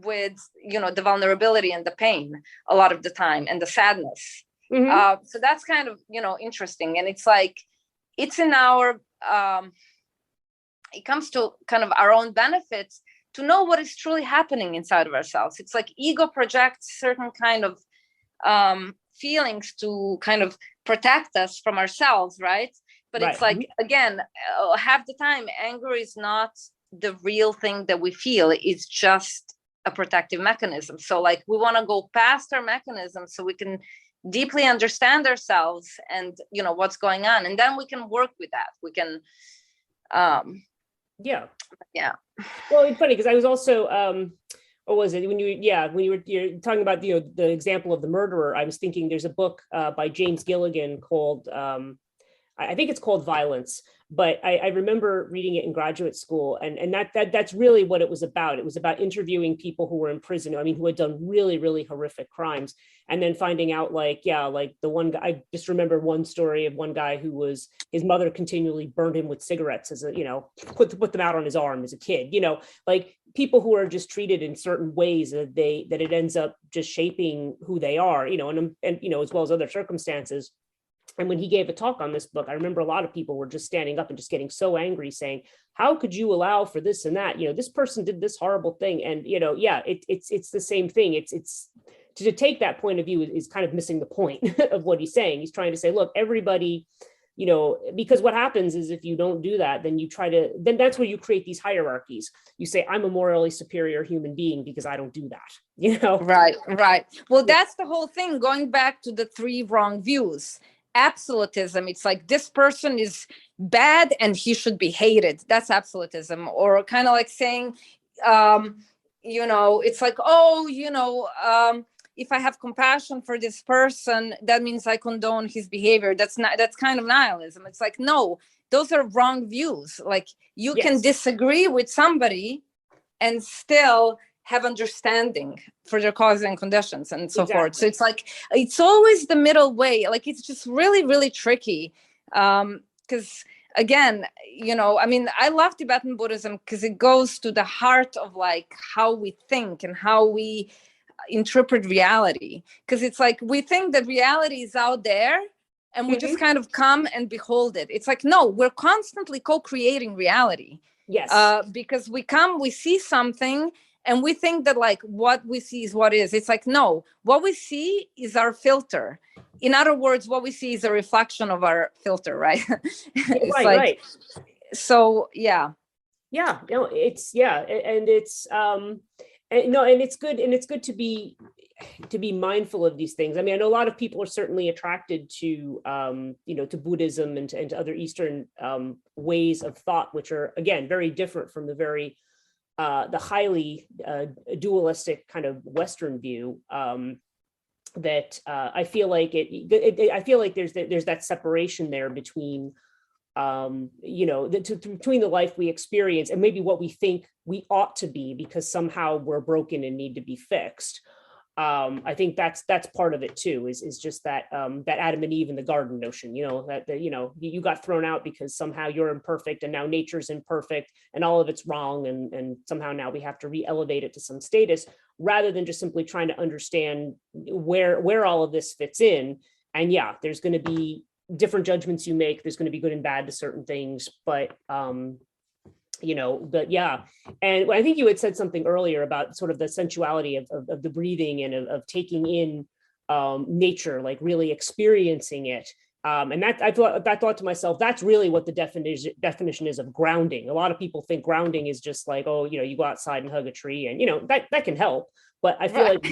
with the vulnerability and the pain a lot of the time, and the sadness. So that's kind of interesting. And it's like it's in our it comes to kind of our own benefits to know what is truly happening inside of ourselves. It's like ego projects certain kind of feelings to kind of protect us from ourselves, right? But it's like, again, half the time anger is not the real thing that we feel. It's just a protective mechanism. So like we want to go past our mechanism so we can deeply understand ourselves and what's going on, and then we can work with that. We can well, it's funny because I was also what was it when you're talking about the example of the murderer, I was thinking there's a book by James Gilligan called I think it's called Violence, but I remember reading it in graduate school, and that's really what it was about. It was about interviewing people who were in prison, who had done really, really horrific crimes, and then finding out like the one guy, I just remember one story of one guy who was, his mother continually burned him with cigarettes as a, put them out on his arm as a kid, like people who are just treated in certain ways that it ends up just shaping who they are, and as well as other circumstances. And when he gave a talk on this book, I remember a lot of people were just standing up and just getting so angry, saying, how could you allow for this and that? This person did this horrible thing. And, yeah, it's the same thing. It's to take that point of view is kind of missing the point of what he's saying. He's trying to say, look, everybody, because what happens is if you don't do that, then that's where you create these hierarchies. You say, I'm a morally superior human being because I don't do that, Right. Well, that's the whole thing, going back to the 3 wrong views. Absolutism, it's like this person is bad and he should be hated. That's absolutism. Or kind of like saying, it's like, if I have compassion for this person, that means I condone his behavior. That's kind of nihilism. It's like, no, those are wrong views. Like, you can disagree with somebody and still have understanding for their causes and conditions and so forth. So it's like, it's always the middle way. Like, it's just really, really tricky. Because again, I love Tibetan Buddhism because it goes to the heart of like how we think and how we interpret reality. Because it's like, we think that reality is out there and we just kind of come and behold it. It's like, no, we're constantly co-creating reality. Yes. Because we see something and we think that like what we see is what is. It's like, no, what we see is our filter. In other words, what we see is a reflection of our filter, right? Right. So, yeah. Yeah, it's, and it's, and it's good to be mindful of these things. I mean, I know a lot of people are certainly attracted to, to Buddhism and to other Eastern ways of thought, which are, again, very different from the highly dualistic kind of Western view. That I feel like I feel like there's that separation there between, between the life we experience and maybe what we think we ought to be because somehow we're broken and need to be fixed. I think that's part of it too, is just that Adam and Eve in the garden notion, that you got thrown out because somehow you're imperfect and now nature's imperfect and all of it's wrong. And somehow now we have to re-elevate it to some status rather than just simply trying to understand where all of this fits in. And yeah, there's going to be different judgments you make. There's going to be good and bad to certain things, but yeah. And I think you had said something earlier about sort of the sensuality of the breathing and of taking in nature, like really experiencing it. And that I thought to myself, that's really what the definition is of grounding. A lot of people think grounding is just like, oh, you go outside and hug a tree and, that can help. But I feel like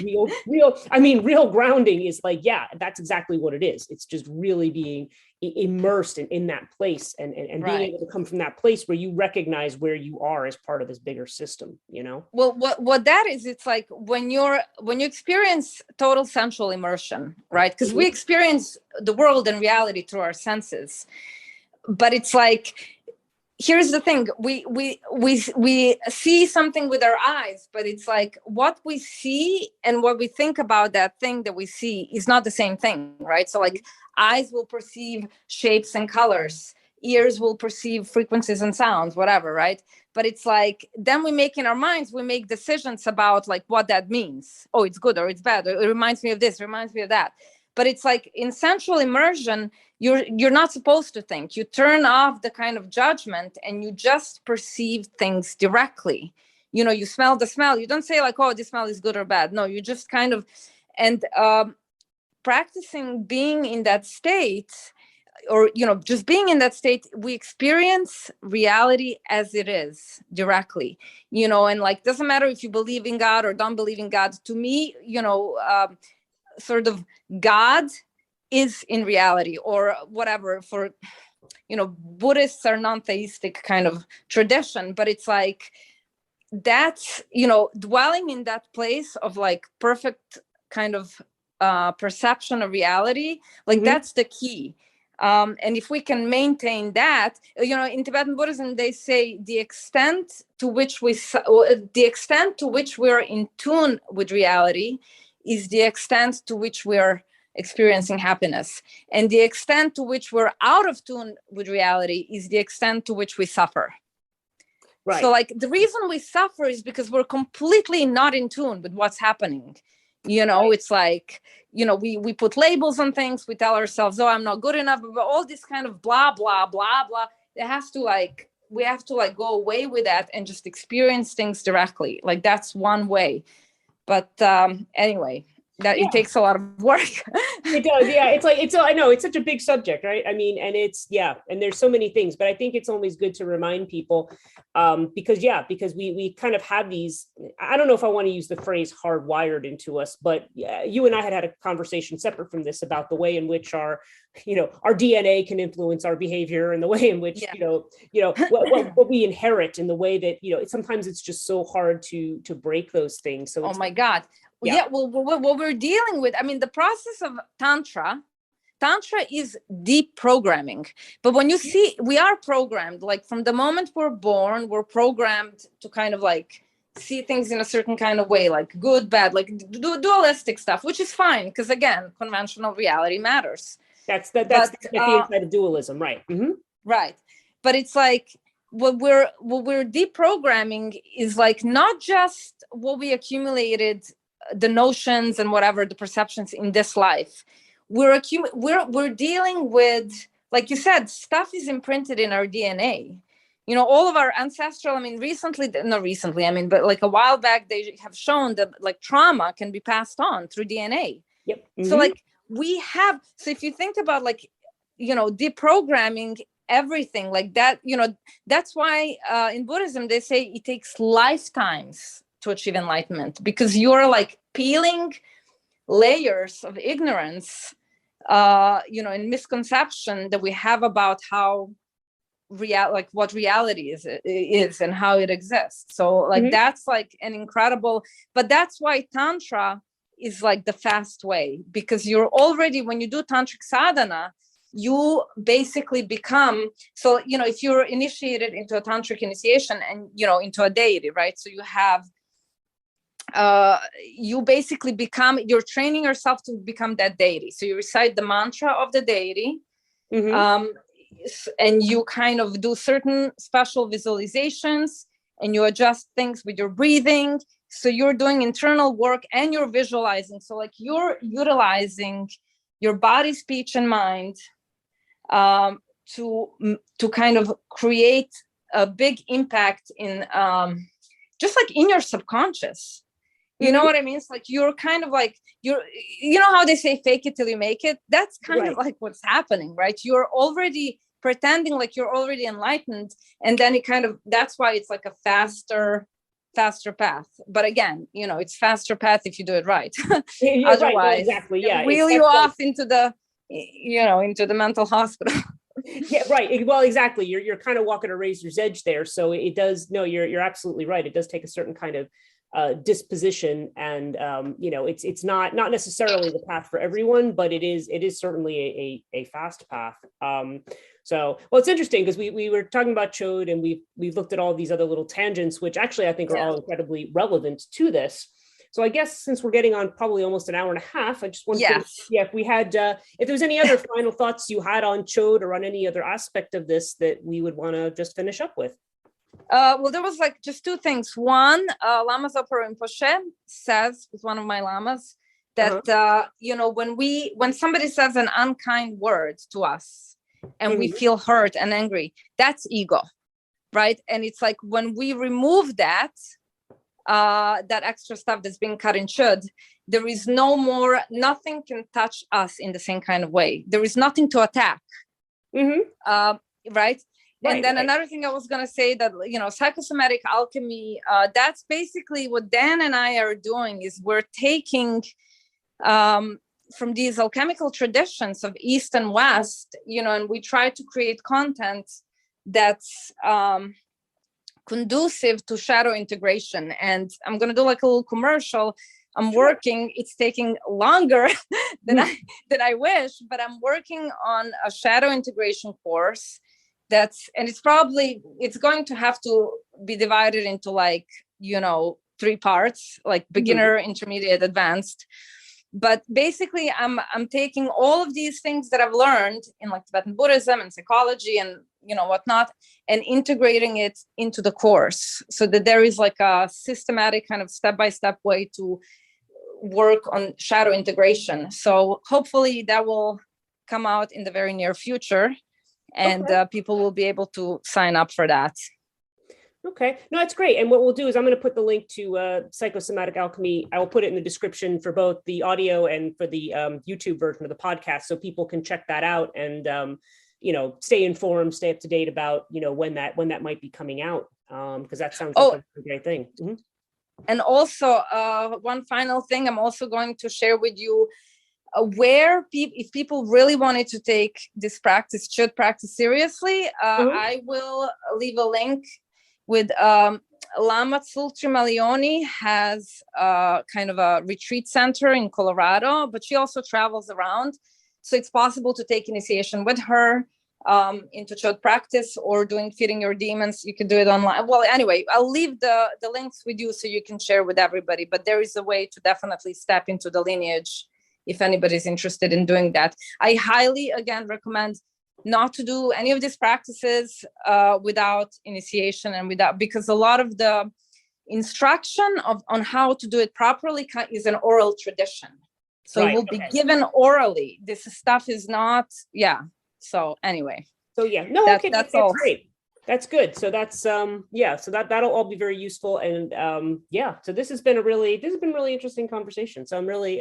real grounding is like, yeah, that's exactly what it is. It's just really being immersed in that place and being able to come from that place where you recognize where you are as part of this bigger system, Well, what that is, it's like when you experience total sensual immersion, right? Because we experience the world and reality through our senses. But it's like, here's the thing, we see something with our eyes, but it's like what we see and what we think about that thing that we see is not the same thing, right? So like eyes will perceive shapes and colors, ears will perceive frequencies and sounds, whatever, right? But it's like, then we make in our minds, we make decisions about like what that means. Oh, it's good or it's bad. Or it reminds me of this, reminds me of that. But it's like in sensual immersion, you're not supposed to think. You turn off the kind of judgment and you just perceive things directly. You smell the smell. You don't say like, oh, this smell is good or bad. No, you just kind of, and practicing being in that state, or, just being in that state, we experience reality as it is directly, and like, doesn't matter if you believe in God or don't believe in God. To me, sort of God is in reality, or whatever. For Buddhists are non-theistic kind of tradition, but it's like that's dwelling in that place of like perfect kind of perception of reality, like that's the key. And if we can maintain that, in Tibetan Buddhism they say the extent to which we're in tune with reality is the extent to which we're experiencing happiness. And the extent to which we're out of tune with reality is the extent to which we suffer. Right. So like the reason we suffer is because we're completely not in tune with what's happening. It's like, we put labels on things. We tell ourselves, oh, I'm not good enough, but all this kind of blah, blah, blah, blah. We have to go away with that and just experience things directly. Like that's one way. But anyway, it takes a lot of work. It does. Yeah. I know it's such a big subject, right? I mean, and and there's so many things, but I think it's always good to remind people because we kind of have these, I don't know if I want to use the phrase hardwired into us, but you and I had a conversation separate from this about the way in which our DNA can influence our behavior, and the way in which, what we inherit, in the way that, sometimes it's just so hard to break those things. So oh my God. Yeah. Well, what we're dealing with, I mean, the process of Tantra is deep programming. But when you see, we are programmed, like from the moment we're born, we're programmed to kind of like see things in a certain kind of way, like good, bad, like dualistic stuff, which is fine. Because again, conventional reality matters. That's the inside of dualism, right? Mm-hmm. Right. But it's like, what we're deprogramming is like not just what we accumulated, the notions and whatever the perceptions in this life. We're dealing with, like you said, stuff is imprinted in our DNA. All of our ancestral, I mean, but like a while back, they have shown that like trauma can be passed on through DNA. Yep. Mm-hmm. So like so if you think about like, deprogramming everything like that, that's why in Buddhism, they say it takes lifetimes to achieve enlightenment, because you're like peeling layers of ignorance, and misconception that we have about how what reality is and how it exists. So like, that's like an incredible, but that's why Tantra is like the fast way, because you're already, when you do tantric sadhana, you basically become, so, if you're initiated into a tantric initiation and, into a deity, right? So you have, you basically you're training yourself to become that deity. So you recite the mantra of the deity, and you kind of do certain special visualizations, and you adjust things with your breathing. So you're doing internal work and you're visualizing. So like you're utilizing your body, speech, and mind to kind of create a big impact in just like in your subconscious. You know what I mean? It's like you're kind of like, how they say fake it till you make it? That's kind of like what's happening, right? You're already pretending like you're already enlightened, and then that's why it's like a faster path. But again, it's faster path if you do it right. Otherwise, right. Well, exactly. Yeah, wheel you off into the into the mental hospital. Yeah, right. Well, exactly. You're kind of walking a razor's edge there. So it does. No, you're absolutely right. It does take a certain kind of disposition, and it's not necessarily the path for everyone, but it is certainly a fast path. So, well, it's interesting because we were talking about Chöd, and we've looked at all these other little tangents, which actually I think are all incredibly relevant to this. So I guess since we're getting on probably almost an hour and a half, I just wanted to, if we had, if there was any other final thoughts you had on Chöd or on any other aspect of this that we would want to just finish up with. Well, there was like just two things. One, Lama Tsultrim Allione says, with one of my lamas, that when somebody says an unkind word to us and we feel hurt and angry, that's ego, right? And it's like when we remove that extra stuff that's being cut in Chöd, there is nothing can touch us in the same kind of way. There is nothing to attack, right? And then another thing I was going to say, that, psychosomatic alchemy, that's basically what Dan and I are doing, is we're taking from these alchemical traditions of East and West, and we try to create content that's conducive to shadow integration. And I'm going to do like a little commercial. I'm working, it's taking longer than I wish, but I'm working on a shadow integration course it's going to have to be divided into like, 3 parts, like beginner, intermediate, advanced. But basically I'm taking all of these things that I've learned in like Tibetan Buddhism and psychology and, whatnot, and integrating it into the course so that there is like a systematic kind of step-by-step way to work on shadow integration. So hopefully that will come out in the very near future, and people will be able to sign up for that. Okay, no, that's great. And what we'll do is I'm going to put the link to Psychosomatic Alchemy. I will put it in the description for both the audio and for the YouTube version of the podcast, so people can check that out and stay informed, stay up to date about when that might be coming out, because that sounds like a great thing. Mm-hmm. And also one final thing, I'm also going to share with you where if people really wanted to take this practice, Chöd practice seriously, I will leave a link with Lama Tsultrim Allione has kind of a retreat center in Colorado, but she also travels around. So it's possible to take initiation with her into Chöd practice, or doing Feeding Your Demons. You can do it online. Well, anyway, I'll leave the links with you so you can share with everybody. But there is a way to definitely step into the lineage if anybody's interested in doing that. I highly, again, recommend not to do any of these practices without initiation and because a lot of the instruction on how to do it properly is an oral tradition. So it will be given orally. This stuff is not, So anyway. So that's all. Great. That's good. So that's so that'll all be very useful. And so this has been really interesting conversation. So I'm really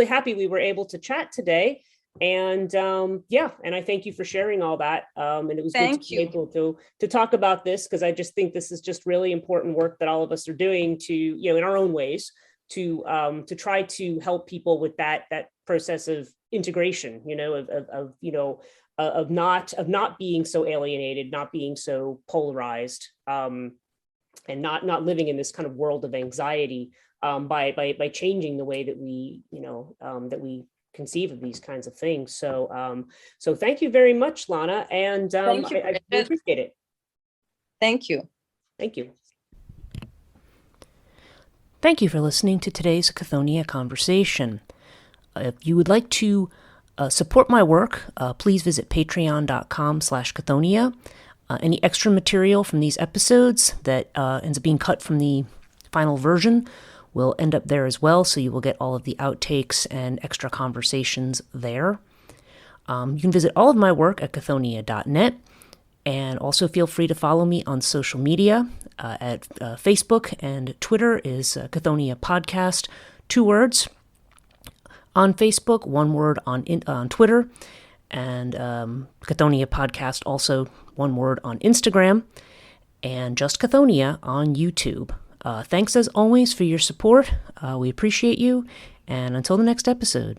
happy we were able to chat today. And and I thank you for sharing all that. And it was good to be able to talk about this, because I just think this is just really important work that all of us are doing to, in our own ways, to try to help people with that process of integration, of not being so alienated, not being so polarized, and not living in this kind of world of anxiety, by changing the way that we conceive of these kinds of things. So thank you very much, Lana, and I appreciate it. Thank you. Thank you. Thank you for listening to today's Chthonia Conversation. If you would like to support my work, please visit patreon.com/Chthonia. Any extra material from these episodes that ends up being cut from the final version will end up there as well, so you will get all of the outtakes and extra conversations there. You can visit all of my work at chthonia.net, and also feel free to follow me on social media. At Facebook and Twitter is Chthonia Podcast, 2 words. On Facebook, 1 word on Twitter, and Chthonia Podcast, also 1 word on Instagram, and just Chthonia on YouTube. Thanks as always for your support. We appreciate you, and until the next episode.